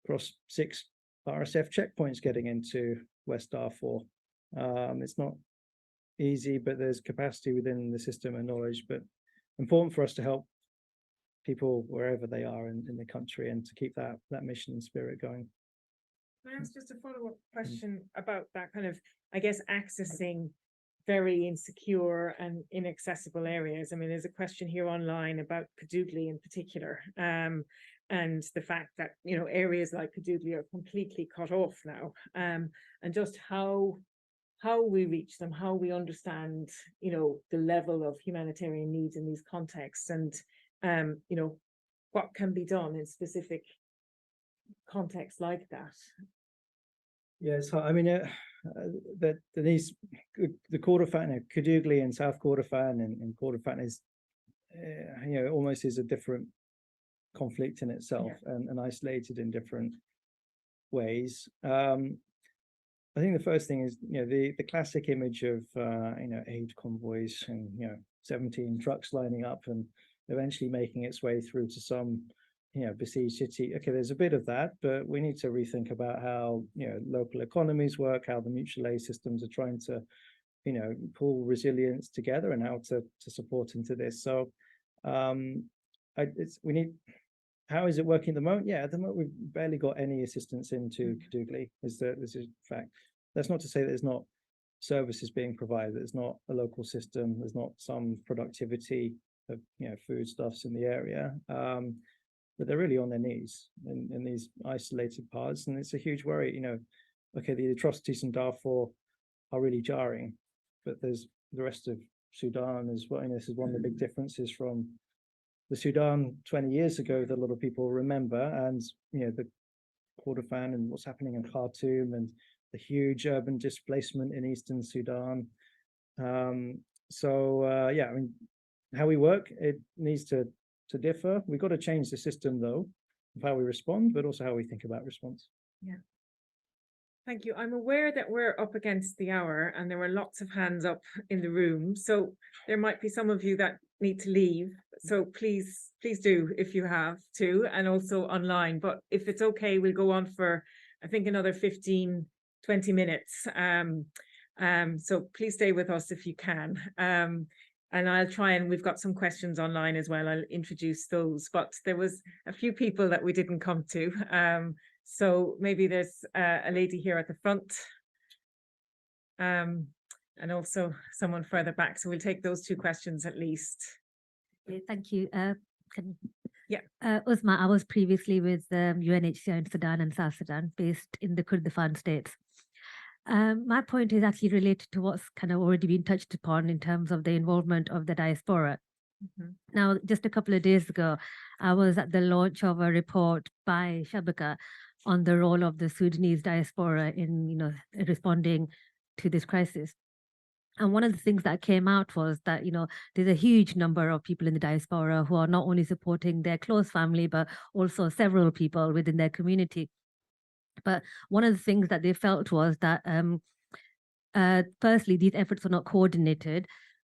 crossed 6 RSF checkpoints getting into West Darfur. It's not easy, but there's capacity within the system and knowledge, but important for us to help people wherever they are in the country and to keep that mission and spirit going. Can I ask just a follow-up question about that kind of, I guess, accessing very insecure and inaccessible areas? I mean, there's a question here online about Kadugli in particular, and the fact that, areas like Kadugli are completely cut off now, and just how we reach them, how we understand, the level of humanitarian needs in these contexts, and, what can be done in specific contexts like that. Yes, I mean, the Kordofan, Kadugli and South Kordofan, and Kordofan is, almost is a different conflict in itself, and isolated in different ways. I think the first thing is, the classic image of, aid convoys and, 17 trucks lining up and eventually making its way through to some, besieged city. Okay, there's a bit of that, but we need to rethink about how, local economies work, how the mutual aid systems are trying to, pull resilience together and how to support into this. So how is it working at the moment? Yeah, at the moment we've barely got any assistance into Kadugli. This is a fact. That's not to say that there's not services being provided. There's not a local system. There's not some productivity of foodstuffs in the area. But they're really on their knees in these isolated parts, and it's a huge worry. Okay, the atrocities in Darfur are really jarring, but there's the rest of Sudan as well. This is one of the big differences from the Sudan 20 years ago that a lot of people remember, and the Kordofan and what's happening in Khartoum and the huge urban displacement in eastern Sudan. Yeah, I mean, how we work, it needs to differ. We've got to change the system though of how we respond, but also how we think about response. Yeah. Thank you. I'm aware that we're up against the hour and there were lots of hands up in the room. So there might be some of you that need to leave. So please do if you have to, and also online. But if it's okay, we'll go on for, I think, another 15, 20 minutes. So please stay with us if you can. And I'll try, and we've got some questions online as well. I'll introduce those, but there was a few people that we didn't come to. So maybe there's a lady here at the front, and also someone further back. So we'll take those 2 questions at least. Okay, thank you. Yeah. Uzma, I was previously with UNHCR in Sudan and South Sudan, based in the Kurdistan states. My point is actually related to what's kind of already been touched upon in terms of the involvement of the diaspora. Now, just a couple of days ago, I was at the launch of a report by Shabaka on the role of the Sudanese diaspora in, responding to this crisis. And one of the things that came out was that, there's a huge number of people in the diaspora who are not only supporting their close family, but also several people within their community. But one of the things that they felt was that, firstly, these efforts were not coordinated.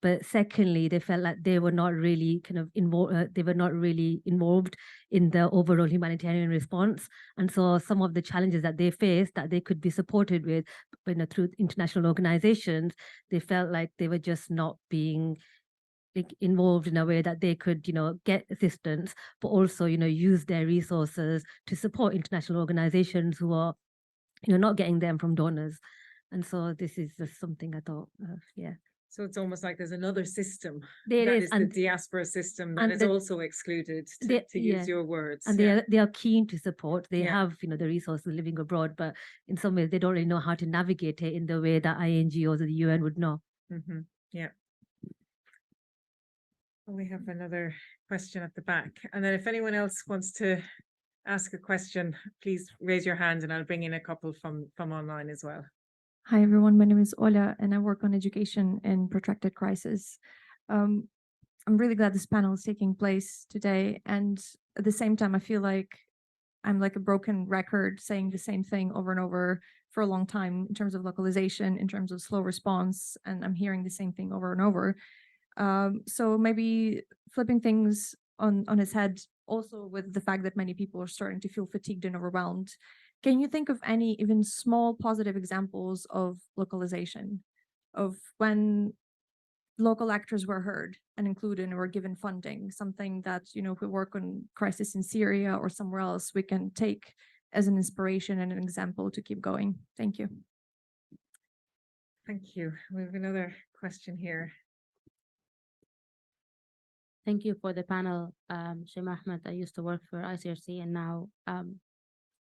But secondly, they felt like they were not really involved in the overall humanitarian response. And so some of the challenges that they faced that they could be supported with, through international organizations, they felt like they were just not being involved in a way that they could, get assistance, but also, use their resources to support international organizations who are, not getting them from donors. And so this is just something I thought, yeah. So it's almost like there's another system. There that is, the diaspora system that is also excluded, to use your words. And they are keen to support. They have, the resources living abroad, but in some ways they don't really know how to navigate it in the way that INGOs or the UN would know. Yeah. We have another question at the back. And then if anyone else wants to ask a question, please raise your hand and I'll bring in a couple from online as well. Hi, everyone. My name is Ola, and I work on education in protracted crisis. I'm really glad this panel is taking place today. And at the same time, I feel like I'm like a broken record saying the same thing over and over for a long time in terms of localization, in terms of slow response, and I'm hearing the same thing over and over. So maybe flipping things on its head, also with the fact that many people are starting to feel fatigued and overwhelmed. Can you think of any even small positive examples of localization, of when local actors were heard and included and were given funding, something that, you know, if we work on crisis in Syria or somewhere else, we can take as an inspiration and an example to keep going? Thank you. Thank you. We have another question here. Thank you for the panel, Shema Ahmed. I used to work for ICRC and now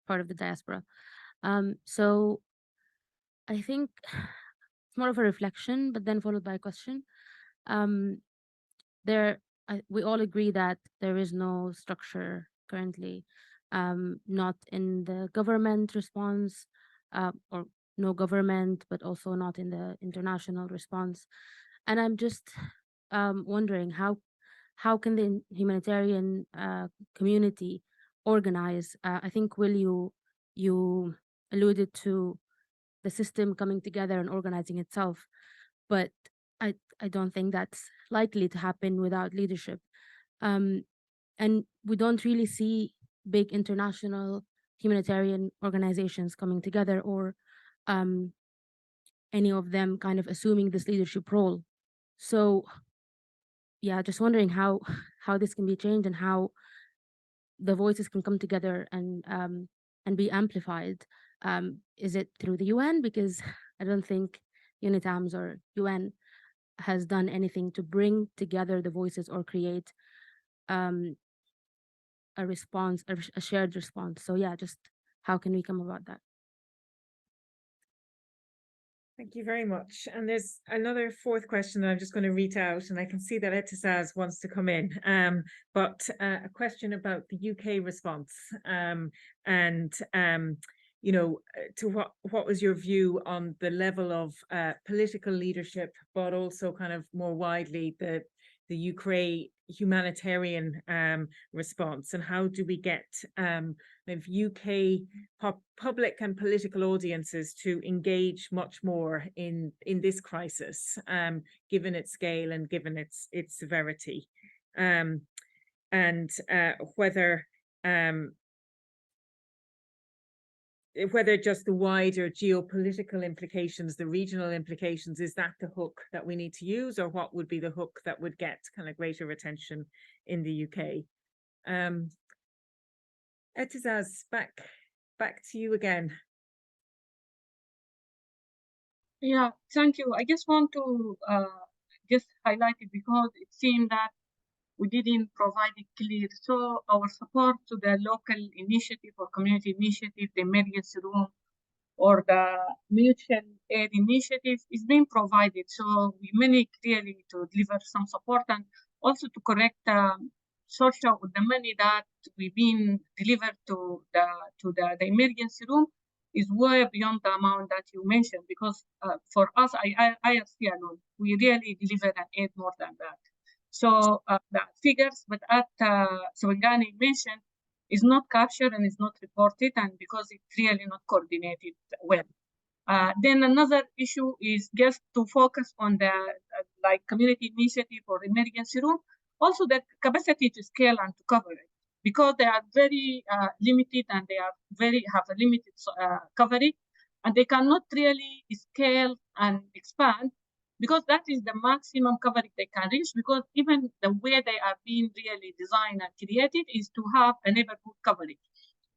part of the diaspora. So I think it's more of a reflection, but then followed by a question. We all agree that there is no structure currently, not in the government response, or no government, but also not in the international response. And I'm just wondering how can the humanitarian community organize? I think, Will, you alluded to the system coming together and organizing itself, but I don't think that's likely to happen without leadership. And we don't really see big international humanitarian organizations coming together, or any of them kind of assuming this leadership role. So yeah, just wondering how this can be changed and how the voices can come together and be amplified. Is it through the UN? Because I don't think UNITAMS or UN has done anything to bring together the voices or create a response, a shared response. So yeah, just how can we come about that? Thank you very much. And there's another fourth question that I'm just going to read out, and I can see that Etisaz wants to come in. But a question about the UK response, and you know, to what was your view on the level of political leadership, but also kind of more widely the Ukraine humanitarian response, and how do we get UK public and political audiences to engage much more in this crisis, given its scale and given its severity, and whether just the wider geopolitical implications, the regional implications, is that the hook that we need to use, or what would be the hook that would get kind of greater attention in the UK? Etisaz, back to you again. Yeah, thank you. I just want to just highlight it because it seemed that we didn't provide it clear. So our support to the local initiative or community initiative, the emergency room, or the mutual aid initiative is being provided. So we managed clearly to deliver some support and also to correct source of the money that we've been delivered to the emergency room is way beyond the amount that you mentioned, because for us, IRC alone, we really deliver an aid more than that. So the figures, but at Sawangani mentioned, is not captured and is not reported, and because it's really not coordinated well. Then another issue is just to focus on the like community initiative or emergency room, also the capacity to scale and to cover it, because they are very limited and they are have a limited coverage, and they cannot really scale and expand, because that is the maximum coverage they can reach, because even the way they are being really designed and created is to have a neighborhood coverage.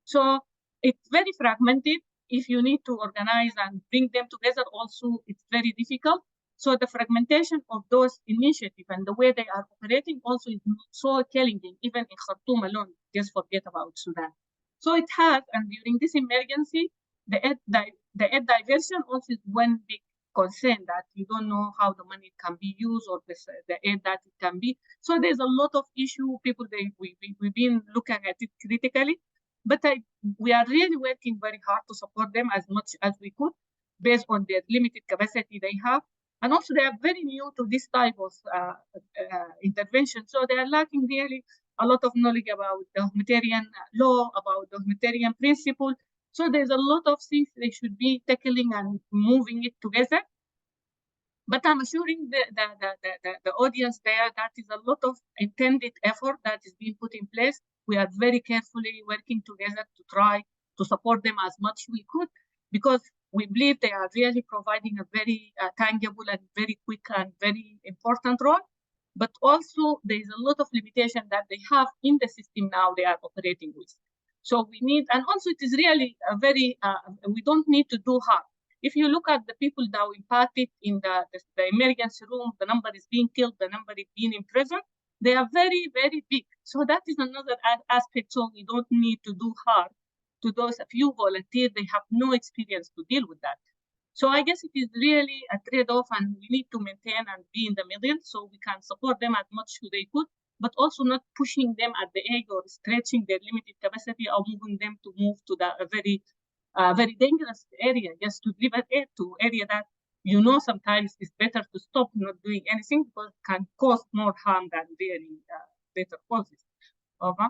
So it's very fragmented. If you need to organize and bring them together also, it's very difficult. So the fragmentation of those initiatives and the way they are operating also is so challenging, even in Khartoum alone, just forget about Sudan. So it has, and during this emergency, the aid diversion also is one big concern, that you don't know how the money can be used or the aid that it can be. So there's a lot of issue. People, we've been looking at it critically, but we are really working very hard to support them as much as we could based on their limited capacity they have. And also they are very new to this type of intervention. So they are lacking really a lot of knowledge about the humanitarian law, about the humanitarian principle. So there's a lot of things they should be tackling and moving it together. But I'm assuring the audience there that is a lot of intended effort that is being put in place. We are very carefully working together to try to support them as much we could, because we believe they are really providing a very tangible and very quick and very important role. But also there is a lot of limitation that they have in the system now they are operating with. So we need, and also it is really a very, we don't need to do harm. If you look at the people that were impacted in the emergency room, the number is being killed, the number is being in prison, they are very, very big. So that is another aspect. So we don't need to do harm to those few volunteers. They have no experience to deal with that. So I guess it is really a trade-off, and we need to maintain and be in the middle so we can support them as much as they could, but also not pushing them at the edge or stretching their limited capacity or moving them to move to the very dangerous area, just to deliver aid to area that sometimes it's better to stop not doing anything because it can cause more harm than really better causes. Over.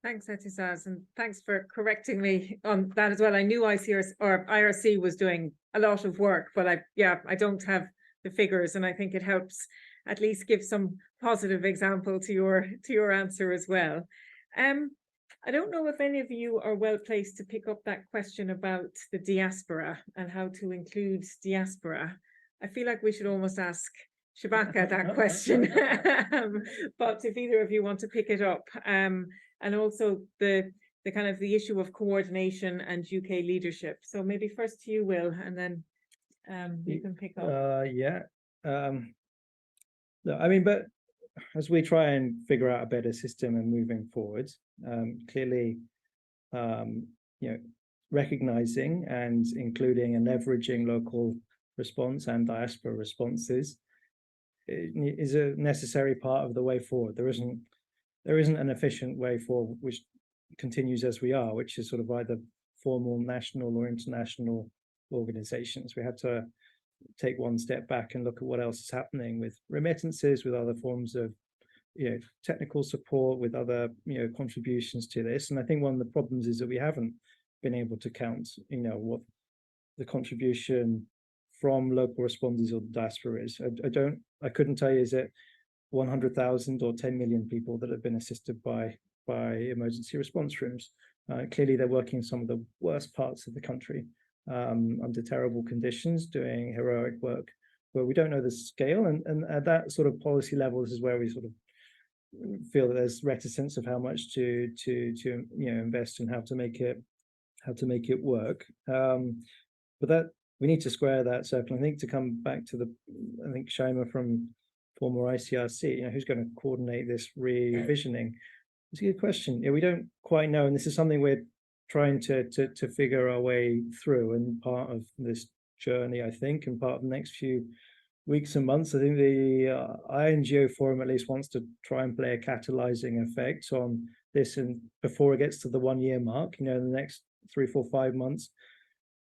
Thanks, Etizaz, and thanks for correcting me on that as well. I knew IRC was doing a lot of work, but I don't have the figures, and I think it helps at least give some positive example to your answer as well. I don't know if any of you are well placed to pick up that question about the diaspora and how to include diaspora. I feel like we should almost ask Shabaka that question, but if either of you want to pick it up, and also the kind of the issue of coordination and UK leadership. So maybe first to you, Will, and then you can pick up. No, I mean, but as we try and figure out a better system and moving forward, clearly, recognizing and including and leveraging local response and diaspora responses is a necessary part of the way forward. There isn't an efficient way forward which continues as we are, which is sort of either formal national or international organizations. We have to take one step back and look at what else is happening with remittances, with other forms of technical support, with other contributions to this. And I think one of the problems is that we haven't been able to count what the contribution from local responders or the diaspora is. I couldn't tell you, is it 100,000 or 10 million people that have been assisted by emergency response rooms? Clearly they're working in some of the worst parts of the country, under terrible conditions, doing heroic work where we don't know the scale, and at that sort of policy level, this is where we sort of feel that there's reticence of how much to invest and how to make it work. But that we need to square that circle. I think to come back to I think Shaima from former ICRC, who's going to coordinate this revisioning? It's a good question. We don't quite know, and this is something we're trying to figure our way through, and part of this journey, I think, and part of the next few weeks and months. I think the INGO Forum at least wants to try and play a catalyzing effect on this, and before it gets to the 1 year mark, in the next 3, 4, 5 months,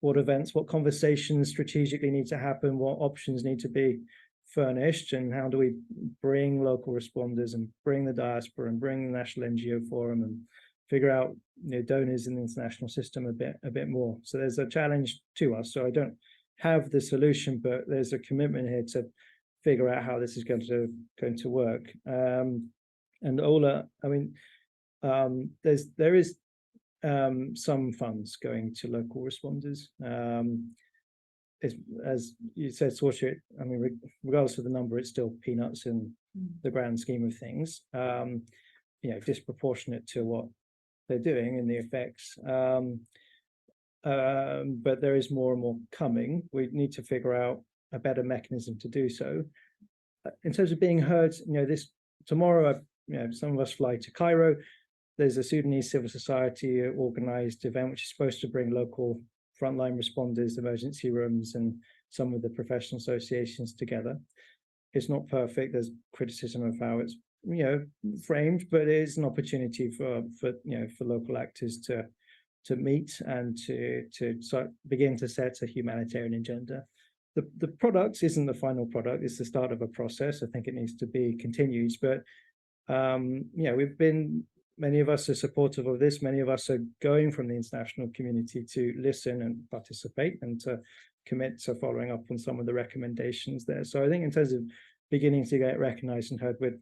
what events, what conversations strategically need to happen, what options need to be furnished, and how do we bring local responders and bring the diaspora and bring the National NGO Forum and figure out donors in the international system a bit more. So there's a challenge to us. So I don't have the solution, but there's a commitment here to figure out how this is going to work. And Ola, I mean, there is some funds going to local responders. As you said, Sorcia, I mean, regardless of the number, it's still peanuts in the grand scheme of things. Disproportionate to what they're doing and the effects. But there is more and more coming. We need to figure out a better mechanism to do so. In terms of being heard, this tomorrow, some of us fly to Cairo. There's a Sudanese civil society organized event which is supposed to bring local frontline responders, emergency rooms, and some of the professional associations together. It's not perfect. There's criticism of how it's framed, but it is an opportunity for local actors to meet and to begin to set a humanitarian agenda. The product isn't the final product. It's the start of a process. I think it needs to be continued, but Many of us are supportive of this. Many of us are going from the international community to listen and participate and to commit to following up on some of the recommendations there. So I think in terms of beginning to get recognized and heard, with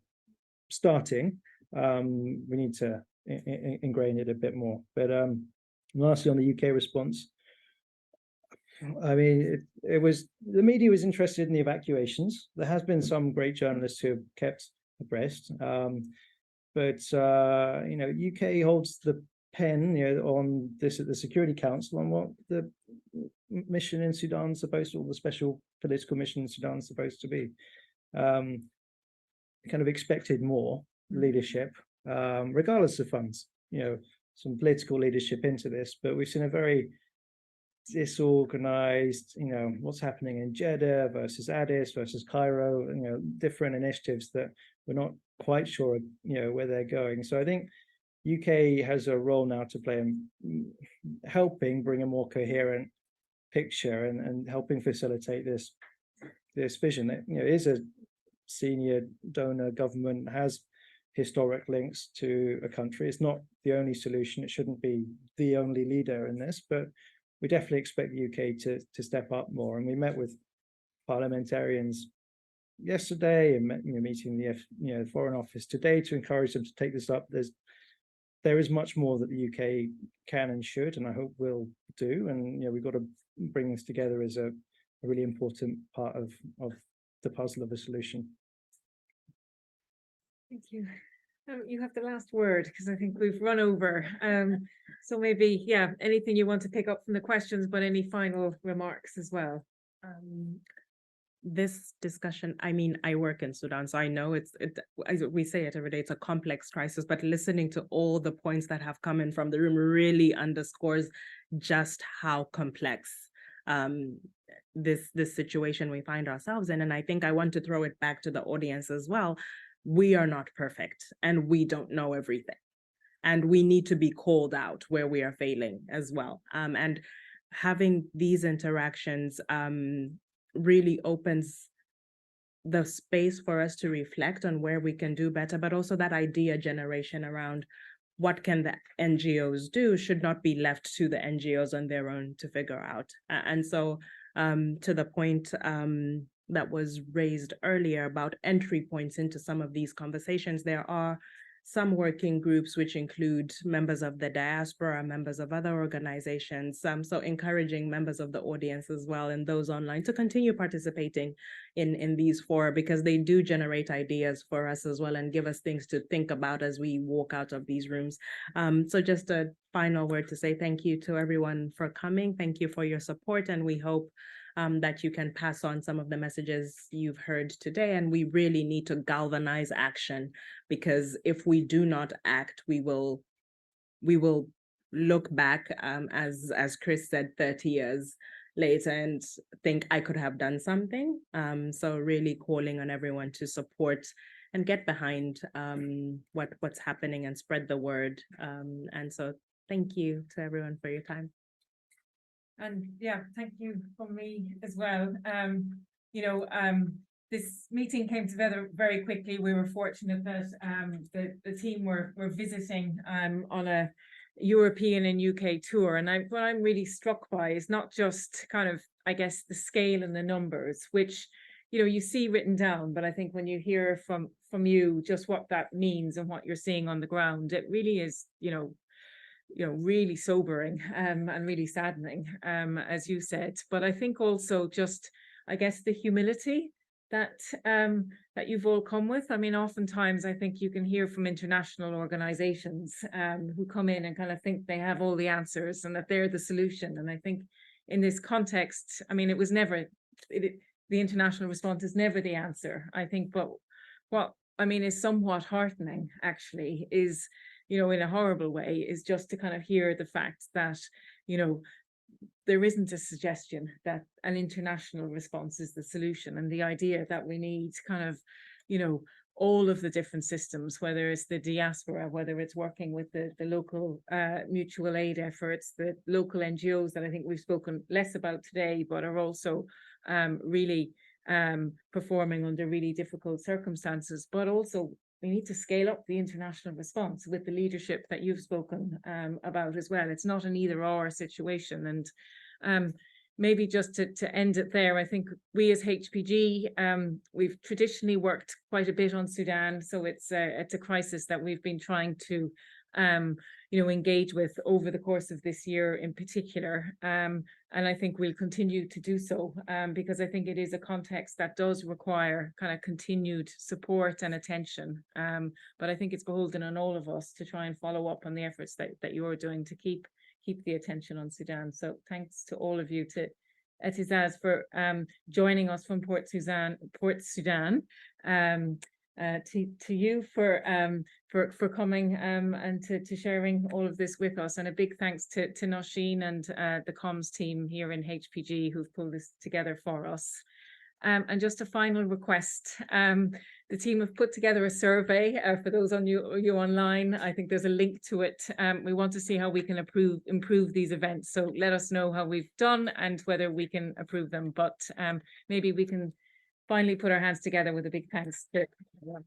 starting, we need to ingrain it a bit more. But lastly, on the UK response, I mean, it was, the media was interested in the evacuations. There has been some great journalists who have kept abreast. But UK holds the pen, on this at the Security Council on what the mission in Sudan is supposed to, or the special political mission in Sudan is supposed to be. Kind of expected more leadership, regardless of funds. Some political leadership into this, but we've seen a very disorganized, what's happening in Jeddah versus Addis versus Cairo, different initiatives that we're not quite sure, where they're going. So I think UK has a role now to play in helping bring a more coherent picture and helping facilitate this vision that, is a senior donor government, has historic links to a country. It's not the only solution. It shouldn't be the only leader in this, but we definitely expect the UK to step up more. And we met with parliamentarians yesterday and meeting the Foreign Office today to encourage them to take this up. There is much more that the UK can and should, and I hope will do. And we've got to bring this together as a really important part of the puzzle of a solution. Thank you. You have the last word, because I think we've run over. So maybe, anything you want to pick up from the questions, but any final remarks as well? This discussion, I mean, I work in Sudan, so I know we say it every day, it's a complex crisis, but listening to all the points that have come in from the room really underscores just how complex this situation we find ourselves in. And I think I want to throw it back to the audience as well. We are not perfect and we don't know everything. And we need to be called out where we are failing as well. And having these interactions really opens the space for us to reflect on where we can do better, but also that idea generation around what can the NGOs do should not be left to the NGOs on their own to figure out. And so to the point that was raised earlier about entry points into some of these conversations, there are some working groups which include members of the diaspora, members of other organizations, so encouraging members of the audience as well and those online to continue participating in these fora, because they do generate ideas for us as well and give us things to think about as we walk out of these rooms. So just a final word to say thank you to everyone for coming. Thank you for your support, and we hope that you can pass on some of the messages you've heard today. And we really need to galvanize action, because if we do not act, we will look back, as Chris said, 30 years later and think I could have done something. So really calling on everyone to support and get behind what's happening and spread the word. And so thank you to everyone for your time. And thank you from me as well. This meeting came together very quickly. We were fortunate that the team were visiting on a European and UK tour. And what I'm really struck by is not just kind of, I guess, the scale and the numbers, which you see written down, but I think when you hear from you just what that means and what you're seeing on the ground, it really is, really sobering and really saddening, as you said. But I think also just, I guess, the humility that you've all come with. I mean, oftentimes I think you can hear from international organizations who come in and kind of think they have all the answers and that they're the solution. And I think in this context, I mean, it was never, the international response is never the answer, I think. But what I mean is somewhat heartening, actually, is, in a horrible way, is just to kind of hear the fact that, there isn't a suggestion that an international response is the solution, and the idea that we need kind of, all of the different systems, whether it's the diaspora, whether it's working with the local mutual aid efforts, the local NGOs that I think we've spoken less about today, but are also really performing under really difficult circumstances, but also we need to scale up the international response with the leadership that you've spoken about as well. It's not an either or situation. And maybe just to end it there, I think we as HPG, we've traditionally worked quite a bit on Sudan. So it's a crisis that we've been trying to engage with over the course of this year in particular. And I think we'll continue to do so because I think it is a context that does require kind of continued support and attention. But I think it's beholden on all of us to try and follow up on the efforts that you're doing to keep the attention on Sudan. So thanks to all of you, to Etizaz for joining us from Port Sudan, to you for coming and to sharing all of this with us, and a big thanks to Nosheen and the comms team here in HPG who've pulled this together for us. And just a final request, the team have put together a survey for those on you online. I think there's a link to it. We want to see how we can improve these events. So let us know how we've done and whether we can improve them. But maybe we can finally put our hands together with a big thanks to everyone.